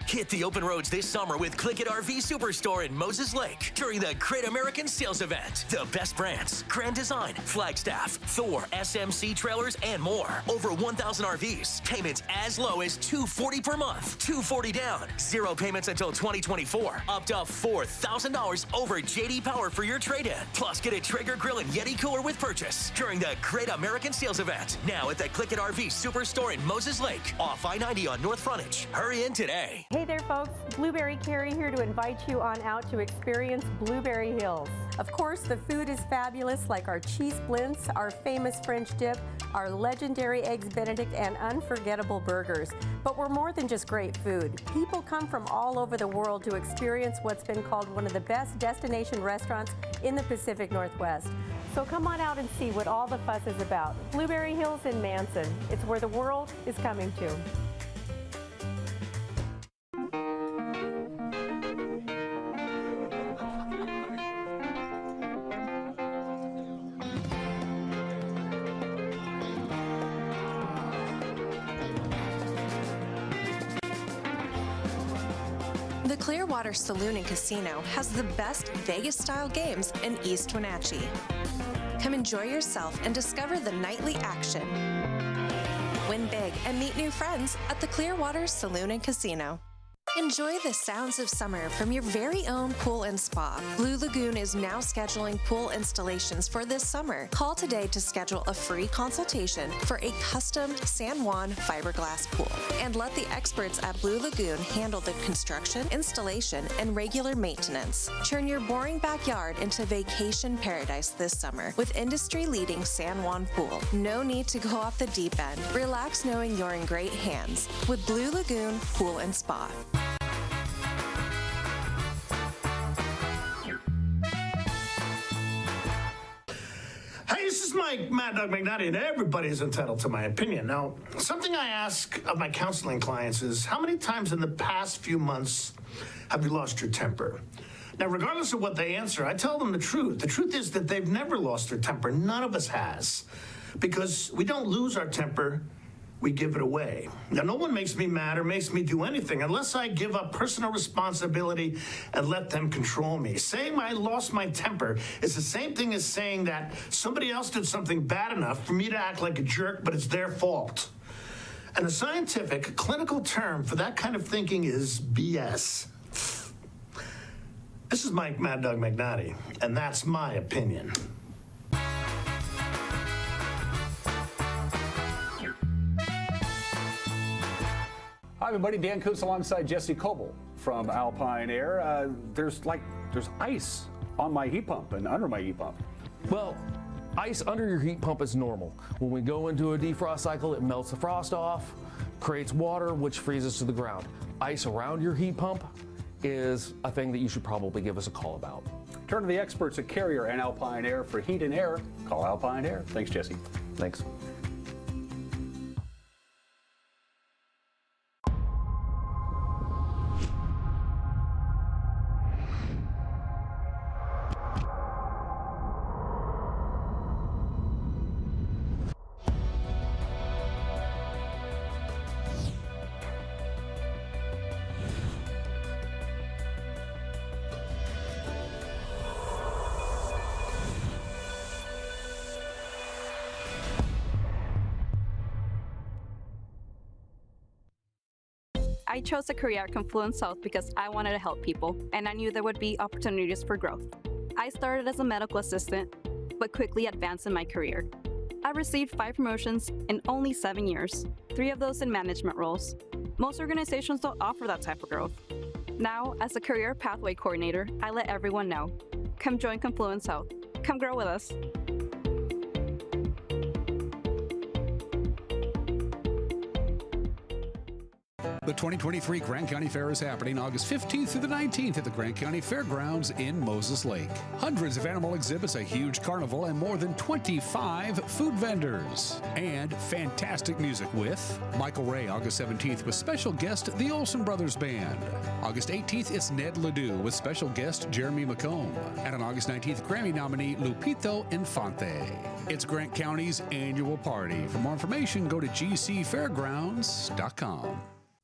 Hit the open roads this summer with Click It RV Superstore in Moses Lake during the Great American Sales Event. The best brands, Grand Design, Flagstaff, Thor, SMC trailers, and more. Over 1,000 RVs. Payments as low as $240 per month. $240 down. 0 payments until 2024. Up to $4,000 over JD Power for your trade-in. Plus, get a Traeger grill and Yeti cooler with purchase during the Great American Sales Event. Now at the Click It RV Superstore in Moses Lake, off I-90 on North Frontage. Hurry in today. Hey there, folks. Blueberry Carrie here to invite you on out to experience Blueberry Hills. Of course, the food is fabulous, like our cheese splints, our famous French dip, our legendary Eggs Benedict, and unforgettable burgers. But we're more than just great food. People come from all over the world to experience what's been called one of the best destination restaurants in the Pacific Northwest. So come on out and see what all the fuss is about. Blueberry Hills in Manson. It's where the world is coming to. The Clearwater Saloon and Casino has the best Vegas-style games in East Wenatchee. Come enjoy yourself and discover the nightly action. Win big and meet new friends at the Clearwater Saloon and Casino. Enjoy the sounds of summer from your very own pool and spa. Blue Lagoon is now scheduling pool installations for this summer. Call today to schedule a free consultation for a custom San Juan fiberglass pool. And let the experts at Blue Lagoon handle the construction, installation, and regular maintenance. Turn your boring backyard into vacation paradise this summer with industry-leading San Juan pool. No need to go off the deep end. Relax knowing you're in great hands with Blue Lagoon Pool and Spa. Hey, this is Mad Dog McNally, and everybody is entitled to my opinion. Now, something I ask of my counseling clients is, how many times in the past few months have you lost your temper? Now, regardless of what they answer, I tell them the truth. The truth is that they've never lost their temper. None of us has. Because we don't lose our temper, we give it away. Now, no one makes me mad or makes me do anything unless I give up personal responsibility and let them control me. Saying I lost my temper is the same thing as saying that somebody else did something bad enough for me to act like a jerk, but it's their fault. And the scientific, clinical term for that kind of thinking is BS. This is Mike Mad Dog McNally, and that's my opinion. Hi everybody, Dan Kuntz alongside Jesse Coble from Alpine Air. There's ice on my heat pump and under my heat pump. Well, ice under your heat pump is normal. When we go into a defrost cycle, it melts the frost off, creates water, which freezes to the ground. Ice around your heat pump is a thing that you should probably give us a call about. Turn to the experts at Carrier and Alpine Air for heat and air. Call Alpine Air. Thanks, Jesse. Thanks. I chose a career at Confluence Health because I wanted to help people, and I knew there would be opportunities for growth. I started as a medical assistant, but quickly advanced in my career. I received 5 promotions in only 7 years, 3 of those in management roles. Most organizations don't offer that type of growth. Now, as a career pathway coordinator, I let everyone know. Come join Confluence Health. Come grow with us. The 2023 Grant County Fair is happening August 15th through the 19th at the Grant County Fairgrounds in Moses Lake. Hundreds of animal exhibits, a huge carnival, and more than 25 food vendors. And fantastic music with Michael Ray, August 17th, with special guest the Olsen Brothers Band. August 18th, it's Ned Ledoux with special guest Jeremy McComb. And on August 19th, Grammy nominee Lupito Infante. It's Grant County's annual party. For more information, go to gcfairgrounds.com.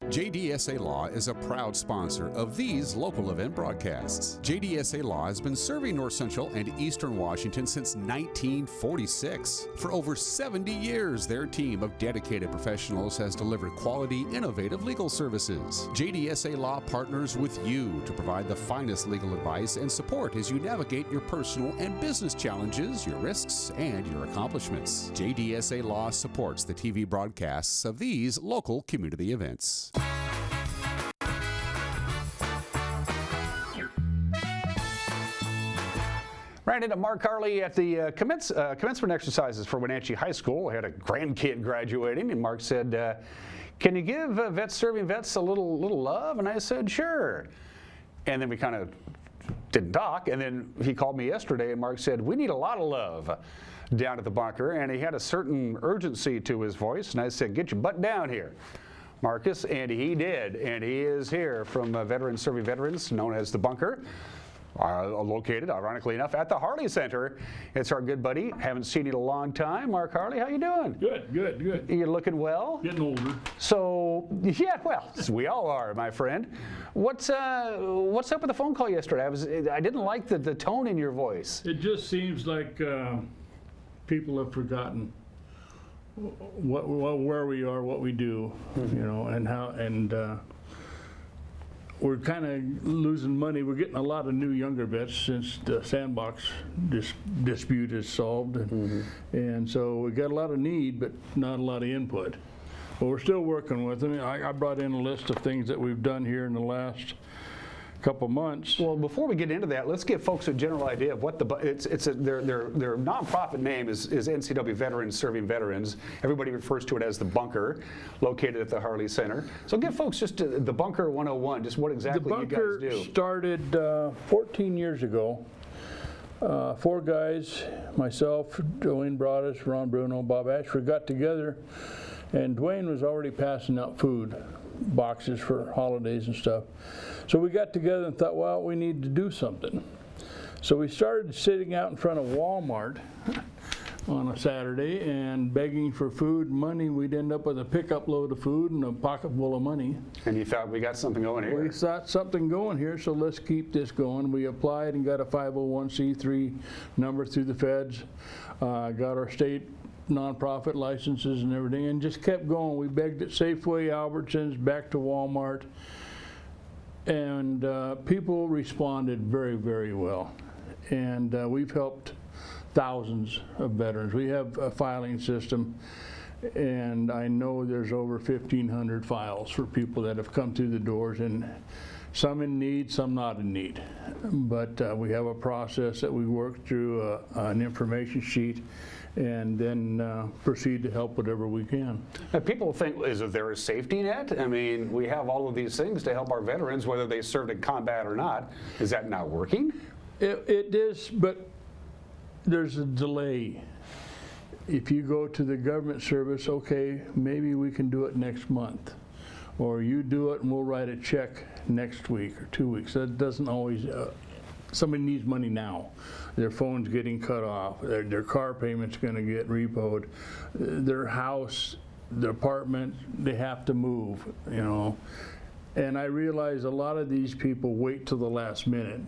JDSA Law is a proud sponsor of these local event broadcasts. JDSA Law has been serving North Central and Eastern Washington since 1946. For over 70 years, their team of dedicated professionals has delivered quality, innovative legal services. JDSA Law partners with you to provide the finest legal advice and support as you navigate your personal and business challenges, your risks, and your accomplishments. JDSA Law supports the TV broadcasts of these local community events. Ran into Mark Harley at the commencement exercises for Wenatchee High School. I had a grandkid graduating, and Mark said, can you give vets serving vets a little love? And I said, sure. And then we kind of didn't talk, and then he called me yesterday, and Mark said, we need a lot of love down at the bunker, and he had a certain urgency to his voice, and I said, get your butt down here, Marcus, and he did, and he is here from Veterans Serving Veterans, known as the bunker. Located, ironically enough, at the Harley Center. It's our good buddy. Haven't seen you in a long time. Mark Harley, how you doing? Good. You looking well? Getting older. So, yeah, well, we all are, my friend. What's up with the phone call yesterday? I didn't like the tone in your voice. It just seems like people have forgotten where we are, what we do, and how, and we're kind of losing money. We're getting a lot of new younger vets since the sandbox dispute is solved. And so we got a lot of need, but not a lot of input. But we're still working with them. I brought in a list of things that we've done here in the last couple months. Well, before we get into that, let's give folks a general idea of what their nonprofit name is NCW Veterans Serving Veterans. Everybody refers to it as the bunker, located at the Harley Center. So give folks just the bunker 101, just what exactly you guys do. The bunker started 14 years ago. 4 guys, myself, Dwayne Broadus, Ron Bruno, Bob Ashford got together, and Dwayne was already passing out food boxes for holidays and stuff. So we got together and thought, well, we need to do something. So we started sitting out in front of Walmart on a Saturday and begging for food and money. We'd end up with a pickup load of food and a pocket full of money. And you thought, we got something going here? We thought something going here, so let's keep this going. We applied and got a 501c3 number through the feds, got our state nonprofit licenses and everything, and just kept going. We begged at Safeway, Albertsons, back to Walmart, and people responded very, very well. And we've helped thousands of veterans. We have a filing system, and I know there's over 1,500 files for people that have come through the doors, and some in need, some not in need. But we have a process that we work through, an information sheet, and then proceed to help whatever we can. Now, people think, is there a safety net? I mean, we have all of these things to help our veterans, whether they served in combat or not. Is that not working? It is, but there's a delay. If you go to the government service, okay, maybe we can do it next month. Or you do it and we'll write a check next week or 2 weeks. That doesn't always, somebody needs money now. Their phone's getting cut off, their car payment's gonna get repoed, their house, their apartment, they have to move, And I realize a lot of these people wait till the last minute,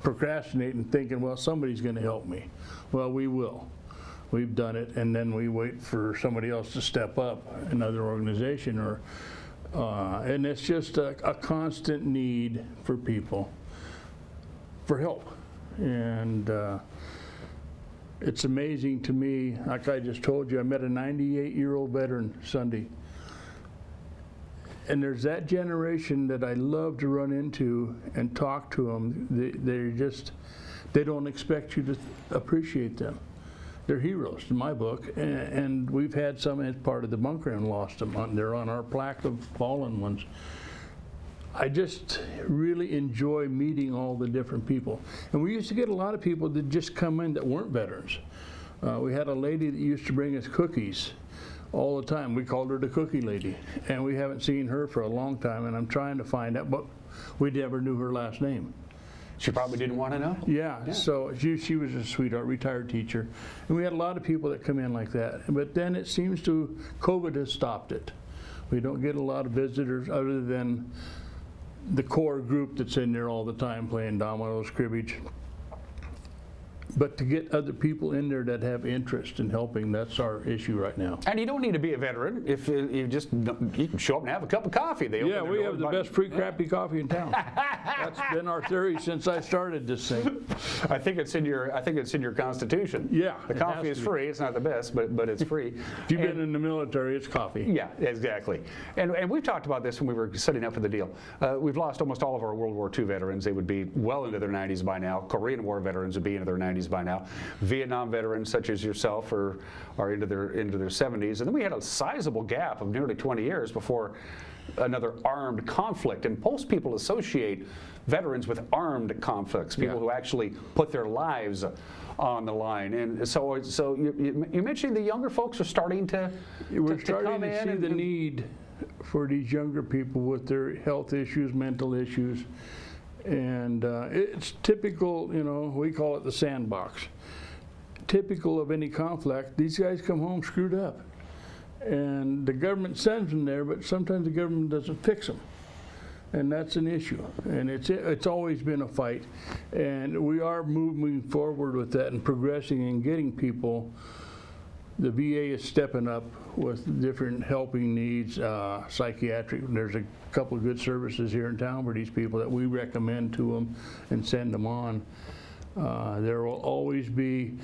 procrastinating, thinking, well, somebody's gonna help me. Well, we will. We've done it, and then we wait for somebody else to step up, another organization, or and it's just a constant need for people for help. And it's amazing to me, like I just told you, I met a 98-year-old veteran Sunday. And there's that generation that I love to run into and talk to them. They don't expect you to appreciate them. They're heroes in my book, and we've had some as part of the bunker and lost them. They're on our plaque of fallen ones. I just really enjoy meeting all the different people. And we used to get a lot of people that just come in that weren't veterans. We had a lady that used to bring us cookies all the time. We called her the cookie lady, and we haven't seen her for a long time, and I'm trying to find out, but we never knew her last name. She probably didn't want to know? Yeah. So she was a sweetheart, retired teacher. And we had a lot of people that come in like that. But then it seems COVID has stopped it. We don't get a lot of visitors other than the core group that's in there all the time playing dominoes, cribbage. But to get other people in there that have interest in helping, that's our issue right now. And you don't need to be a veteran. If you can show up and have a cup of coffee. Yeah, we have the best free crappy coffee in town. That's been our theory since I started this thing. I think it's in your Constitution. Yeah, the coffee is free. It's not the best, but it's free. If you've been in the military, it's coffee. Yeah, exactly. And we've talked about this when we were setting up for the deal. We've lost almost all of our World War II veterans. They would be well into their 90s by now. Korean War veterans would be into their 90s by now. Vietnam veterans such as yourself are into their 70s. And then we had a sizable gap of nearly 20 years before another armed conflict. And most people associate veterans with armed conflicts, people who actually put their lives on the line. And so you mentioned the younger folks are starting to We're starting to see the need for these younger people with their health issues, mental issues. And it's typical, we call it the sandbox. Typical of any conflict, these guys come home screwed up. And the government sends them there, but sometimes the government doesn't fix them. And that's an issue. And it's always been a fight. And we are moving forward with that and progressing and getting people. The VA is stepping up with different helping needs, psychiatric. There's a couple of good services here in town for these people that we recommend to them and send them on. There will always be.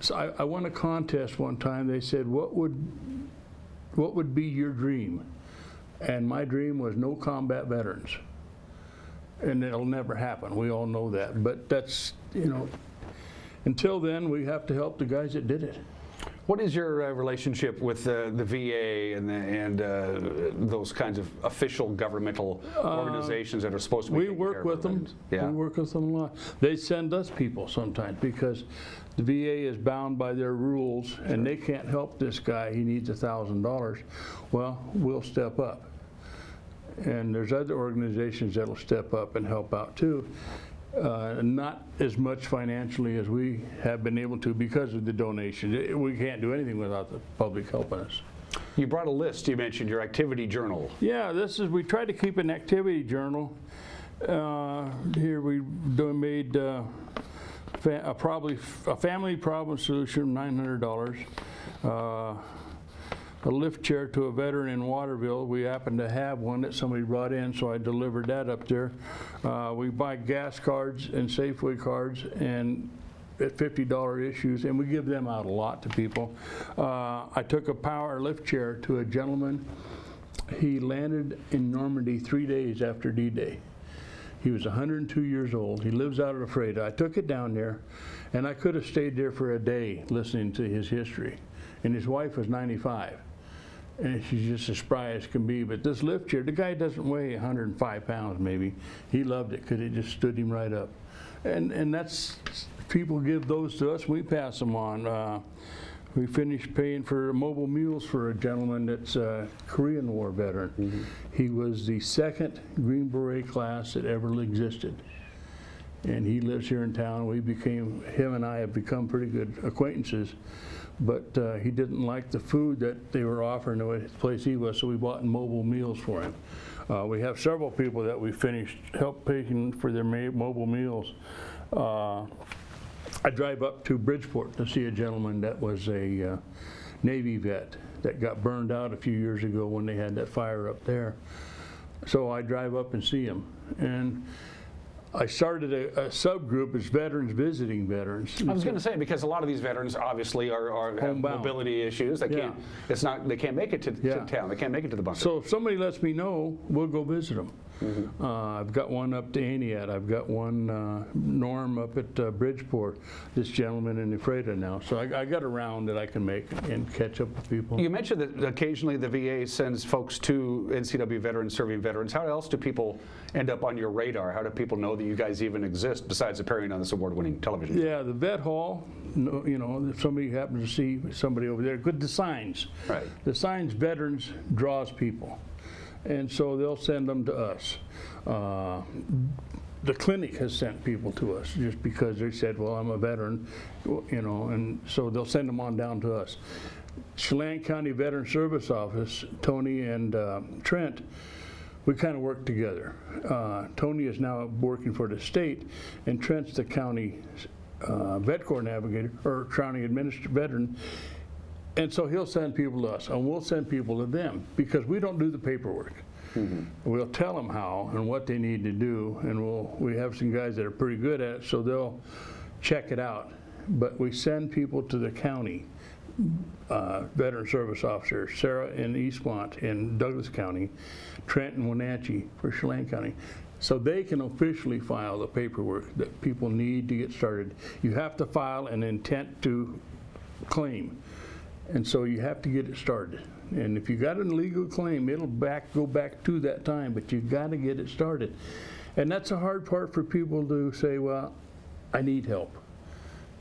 So I won a contest one time. They said, "What would be your dream?" And my dream was no combat veterans. And it'll never happen. We all know that. But that's until then, we have to help the guys that did it. What is your relationship with the VA and those kinds of official governmental organizations that are supposed to be We work with them. Yeah. We work with them a lot. They send us people sometimes because the VA is bound by their rules and they can't help this guy. He needs $1,000. Well, we'll step up. And there's other organizations that'll step up and help out too. Not as much financially as we have been able to because of the donation. We can't do anything without the public helping us. You brought a list. You mentioned your activity journal. Yeah, we try to keep an activity journal. Here we made a family problem solution, $900. A lift chair to a veteran in Waterville. We happen to have one that somebody brought in, so I delivered that up there. We buy gas cards and Safeway cards and at $50 issues, and we give them out a lot to people. I took a power lift chair to a gentleman. He landed in Normandy 3 days after D-Day. He was 102 years old. He lives out of Freda. I took it down there, and I could have stayed there for a day listening to his history. And his wife was 95. And she's just as spry as can be. But this lift chair, the guy doesn't weigh 105 pounds maybe. He loved it because it just stood him right up. And that's, people give those to us, we pass them on. We finished paying for mobile meals for a gentleman that's a Korean War veteran. Mm-hmm. He was the second Green Beret class that ever existed. And he lives here in town. Him and I have become pretty good acquaintances. But he didn't like the food that they were offering the place he was, so we bought mobile meals for him. We have several people that we helped paying for their mobile meals. I drive up to Bridgeport to see a gentleman that was a Navy vet that got burned out a few years ago when they had that fire up there. So I drive up and see him. And I started a subgroup as veterans visiting veterans. I was going to say, because a lot of these veterans obviously have mobility issues. They can't make it to town. They can't make it to the bunker. So if somebody lets me know, we'll go visit them. Mm-hmm. I've got one up to Aniat. I've got one Norm up at Bridgeport. This gentleman in Ephrata now. So I got a round that I can make and catch up with people. You mentioned that occasionally the VA sends folks to NCW veterans serving veterans. How else do people end up on your radar? How do people know that you guys even exist besides appearing on this award-winning television? Yeah, the vet hall. If somebody happens to see somebody over there, the signs. Right. The signs veterans draws people. And so they'll send them to us. The clinic has sent people to us just because they said, well, I'm a veteran, and so they'll send them on down to us. Chelan County Veteran Service Office, Tony and Trent, we kind of work together. Tony is now working for the state, and Trent's the county vet corps navigator, or county veteran. And so he'll send people to us, and we'll send people to them, because we don't do the paperwork. We'll tell them how and what they need to do, and we have some guys that are pretty good at it, so they'll check it out. But we send people to the county veteran service officers, Sarah in Eastmont in Douglas County, Trent and Wenatchee for Chelan County, so they can officially file the paperwork that people need to get started. You have to file an intent to claim, and so you have to get it started. And if you got an illegal claim, it'll go back to that time, but you got to get it started. And that's a hard part for people to say, well, I need help.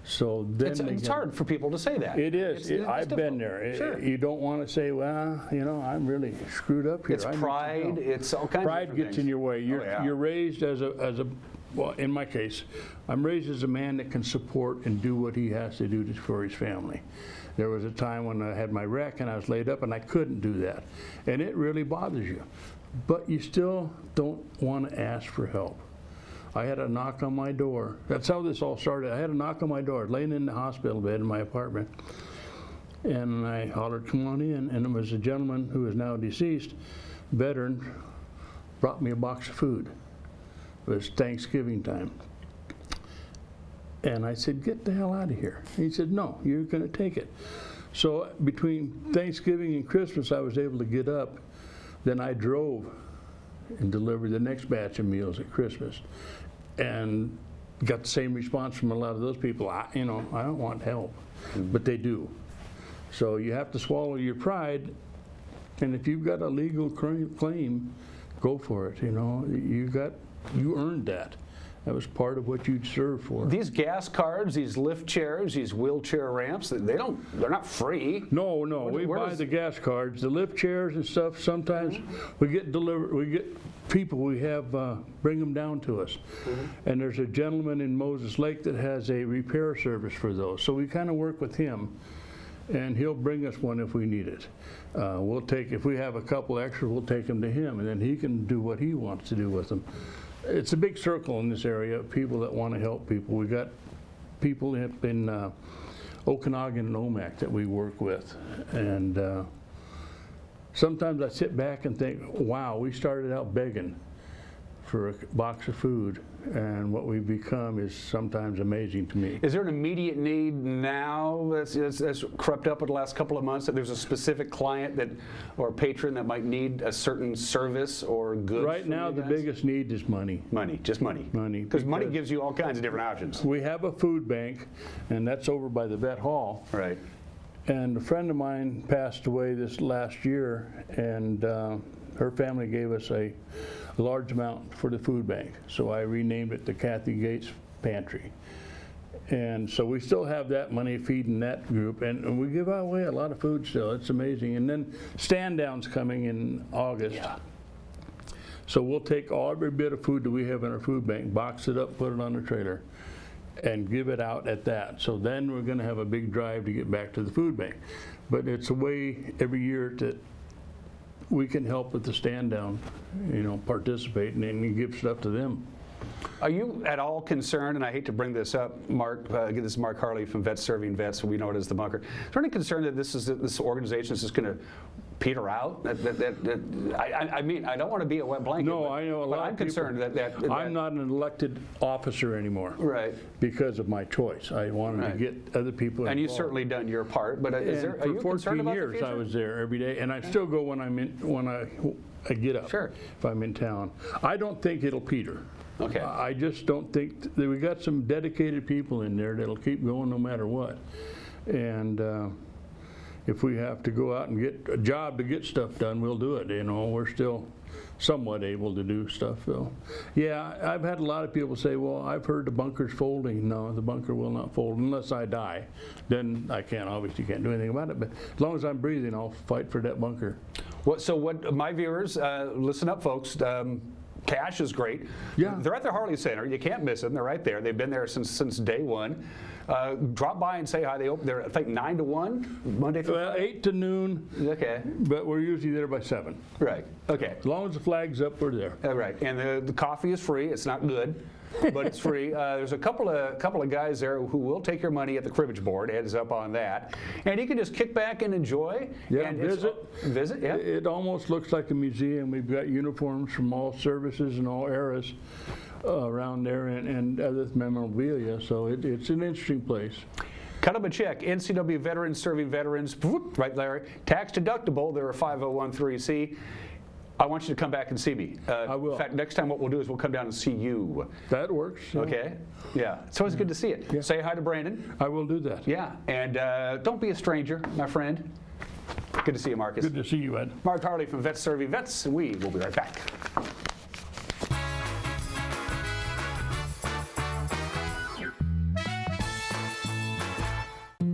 So then it's hard for people to say that. It is. I've been there. Sure. You don't want to say, well, you know, I'm really screwed up here. It's pride. It's all kinds of pride gets things. in your way. You're raised as a well, in my case, I'm raised as a man that can support and do what he has to do for his family. There was a time when I had my wreck and I was laid up and I couldn't do that. And it really bothers you. But you still don't want to ask for help. I had a knock on my door. That's how this all started. I had a knock on my door, laying in the hospital bed in my apartment. And I hollered, come on in. And it was a gentleman who is now deceased, veteran, brought me a box of food. It was Thanksgiving time. And I said, get the hell out of here. He said, no, you're going to take it. So between Thanksgiving and Christmas, I was able to get up. Then I drove and delivered the next batch of meals at Christmas. And got the same response from a lot of those people. I don't want help, but they do. So you have to swallow your pride. And if you've got a legal claim, go for it. You know, you earned that. That was part of what you'd served for. These gas cards, these lift chairs, these wheelchair ramps, they're not free. No, we buy the gas cards, the lift chairs and stuff. Sometimes we get people we have bring them down to us. And there's a gentleman in Moses Lake that has a repair service for those. So we kind of work with him, and he'll bring us one if we need it. If we have a couple extra, we'll take them to him, and then he can do what he wants to do with them. It's a big circle in this area of people that want to help people. We got people up in Okanagan and Omak that we work with, and sometimes I sit back and think, wow, we started out begging for a box of food, and what we've become is sometimes amazing to me. Is there an immediate need now that's crept up in the last couple of months, that there's a specific client or patron that might need a certain service or goods? Right now, the biggest need is money. Money, just money. Money. Because money gives you all kinds of different options. We have a food bank, and that's over by the vet hall. Right. And a friend of mine passed away this last year, and her family gave us a large amount for the food bank. So I renamed it the Kathy Gates Pantry. And so we still have that money feeding that group, and we give away a lot of food still. It's amazing. And then Stand Down's coming in August. Yeah. So we'll take every bit of food that we have in our food bank, box it up, put it on the trailer, and give it out at that. So then we're going to have a big drive to get back to the food bank. But it's a way every year that we can help with the Stand Down, participate and give stuff to them. Are you at all concerned, and I hate to bring this up, Mark, this is Mark Harley from Vets Serving Vets, so we know it as the Bunker. Is there any concern that this organization is just going to peter out? I mean, I don't want to be a wet blanket. No, I know a lot I'm of people, concerned that I'm not an elected officer anymore. Right. Because of my choice. I wanted to get other people involved. And you've certainly done your part, but are you concerned about the future? For 14 years I was there every day, and I still go when I get up. Sure. If I'm in town. I don't think it'll peter. Okay. I just don't think that we got some dedicated people in there that'll keep going no matter what. And if we have to go out and get a job to get stuff done, we'll do it. We're still somewhat able to do stuff, though. Yeah, I've had a lot of people say, well, I've heard the bunker's folding. No, the bunker will not fold unless I die. Then I obviously can't do anything about it. But as long as I'm breathing, I'll fight for that bunker. So what my viewers, listen up, folks. Cash is great. Yeah. They're at the Harley Center. You can't miss them. They're right there. They've been there since day one. Drop by and say hi. They're I think 9 to 1 Monday through Friday. 8 to noon. Okay. But we're usually there by 7. Right. Okay. As long as the flag's up, we're there. Right. And the coffee is free. It's not good, but it's free. There's a couple of guys there who will take your money at the cribbage board. Heads up on that. And you can just kick back and enjoy. Yeah, and visit. Yeah. It almost looks like a museum. We've got uniforms from all services and all eras around there, and other memorabilia. So it's an interesting place. Cut them a check. NCW Veterans Serving Veterans. Right, Larry. Tax deductible. They're a 501(c)(3). I want you to come back and see me. I will. In fact, next time what we'll do is we'll come down and see you. That works. Okay. Yeah. It's always good to see you. Yeah. Say hi to Brandon. I will do that. Yeah. And don't be a stranger, my friend. Good to see you, Marcus. Good to see you, Ed. Mark Harley from Vets Serving Vets, and we will be right back.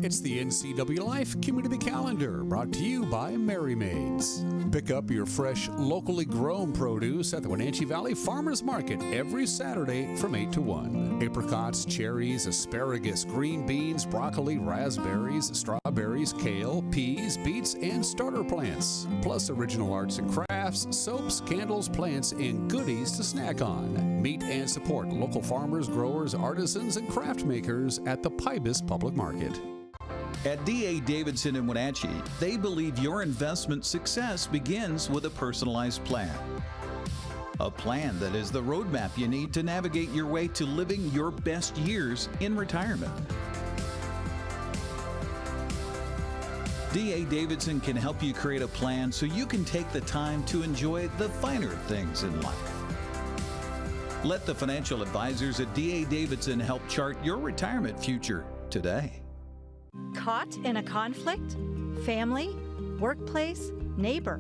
It's the NCW Life Community Calendar, brought to you by Merry Maids. Pick up your fresh, locally grown produce at the Wenatchee Valley Farmers Market every Saturday from 8 to 1. Apricots, cherries, asparagus, green beans, broccoli, raspberries, strawberries, kale, peas, beets, and starter plants. Plus original arts and crafts, soaps, candles, plants, and goodies to snack on. Meet and support local farmers, growers, artisans, and craft makers at the Pybus Public Market. At D.A. Davidson in Wenatchee, they believe your investment success begins with a personalized plan. A plan that is the roadmap you need to navigate your way to living your best years in retirement. D.A. Davidson can help you create a plan so you can take the time to enjoy the finer things in life. Let the financial advisors at D.A. Davidson help chart your retirement future today. Caught in a conflict? Family? Workplace? Neighbor?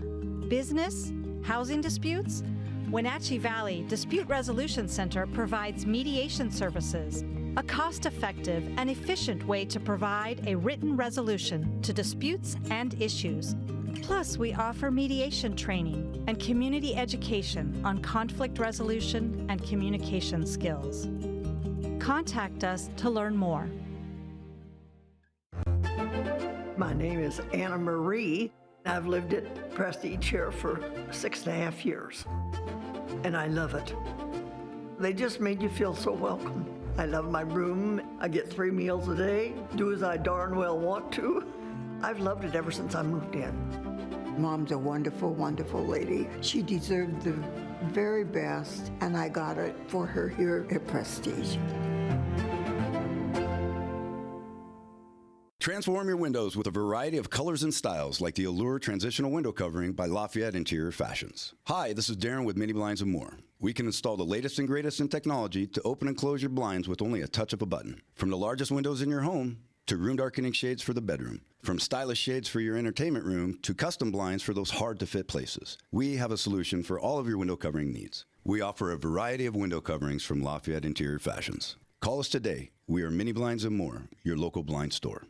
Business? Housing disputes? Wenatchee Valley Dispute Resolution Center provides mediation services, a cost-effective and efficient way to provide a written resolution to disputes and issues. Plus, we offer mediation training and community education on conflict resolution and communication skills. Contact us to learn more. My name is Anna Marie. I've lived at Prestige here for 6.5 years, and I love it. They just made you feel so welcome. I love my room. I get 3 meals a day, do as I darn well want to. I've loved it ever since I moved in. Mom's a wonderful, wonderful lady. She deserved the very best, and I got it for her here at Prestige. Transform your windows with a variety of colors and styles like the Allure Transitional Window Covering by Lafayette Interior Fashions. Hi, this is Darren with Mini Blinds & More. We can install the latest and greatest in technology to open and close your blinds with only a touch of a button. From the largest windows in your home to room darkening shades for the bedroom. From stylish shades for your entertainment room to custom blinds for those hard-to-fit places. We have a solution for all of your window covering needs. We offer a variety of window coverings from Lafayette Interior Fashions. Call us today. We are Mini Blinds & More, your local blind store.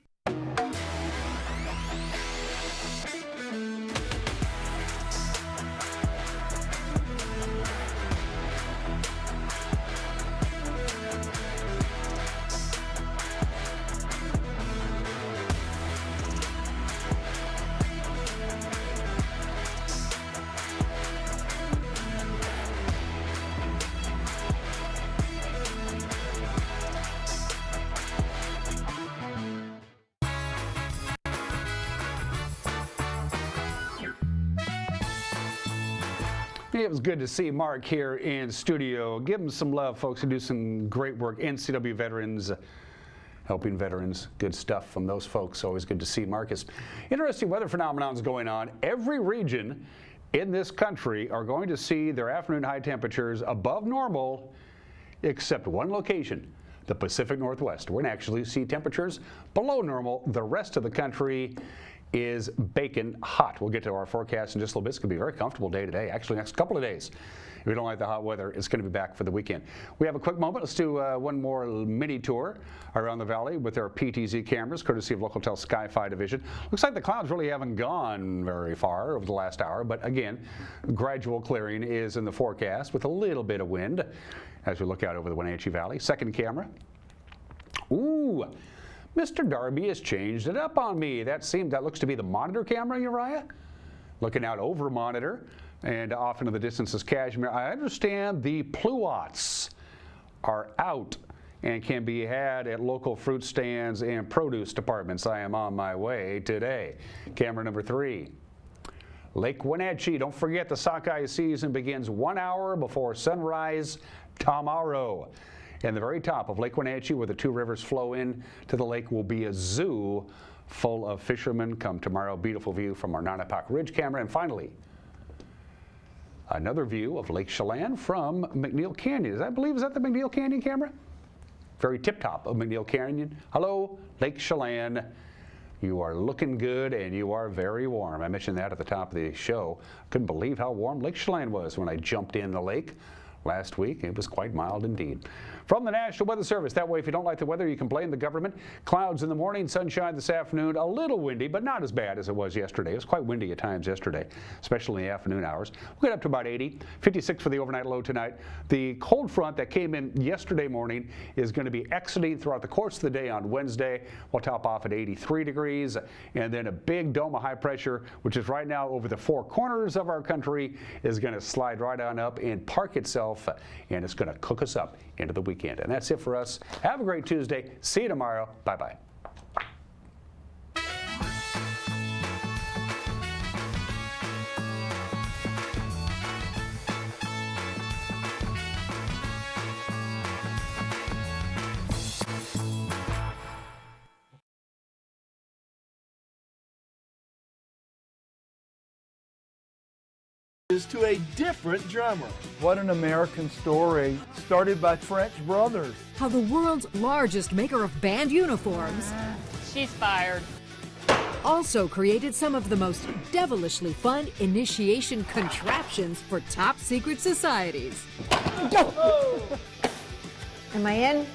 It was good to see Mark here in studio. Give him some love, folks, who do some great work. NCW veterans, helping veterans. Good stuff from those folks. Always good to see Marcus. Interesting weather phenomenons going on. Every region in this country are going to see their afternoon high temperatures above normal, except one location, the Pacific Northwest. We're going to actually see temperatures below normal. The rest of the country is baking hot. We'll get to our forecast in just a little bit. It's going to be a very comfortable day today. Actually, next couple of days. If you don't like the hot weather, it's going to be back for the weekend. We have a quick moment. Let's do one more mini tour around the valley with our PTZ cameras, courtesy of Local-Tel Sky-Fi division. Looks like the clouds really haven't gone very far over the last hour, but again, gradual clearing is in the forecast with a little bit of wind as we look out over the Wenatchee Valley. Second camera. Ooh, Mr. Darby has changed it up on me. That looks to be the monitor camera, Uriah. Looking out over monitor. And off into the distance is Cashmere. I understand the pluots are out and can be had at local fruit stands and produce departments. I am on my way today. Camera number 3. Lake Wenatchee. Don't forget the sockeye season begins 1 hour before sunrise tomorrow. And the very top of Lake Wenatchee, where the two rivers flow in to the lake, will be a zoo full of fishermen come tomorrow. Beautiful view from our Nanapak Ridge camera. And finally, another view of Lake Chelan from McNeil Canyon. I believe, is that the McNeil Canyon camera? Very tip-top of McNeil Canyon. Hello, Lake Chelan. You are looking good and you are very warm. I mentioned that at the top of the show. Couldn't believe how warm Lake Chelan was when I jumped in the lake last week. It was quite mild indeed. From the National Weather Service. That way, if you don't like the weather, you can blame the government. Clouds in the morning, sunshine this afternoon, a little windy, but not as bad as it was yesterday. It was quite windy at times yesterday, especially in the afternoon hours. We'll get up to about 80, 56 for the overnight low tonight. The cold front that came in yesterday morning is going to be exiting throughout the course of the day on Wednesday. We'll top off at 83 degrees, and then a big dome of high pressure, which is right now over the four corners of our country, is going to slide right on up and park itself, and it's going to cook us up into the weekend. And that's it for us. Have a great Tuesday. See you tomorrow. Bye-bye. To a different drummer. What an American story, started by French brothers. How the world's largest maker of band uniforms She's fired. also created some of the most devilishly fun initiation contraptions for top secret societies. Am I in?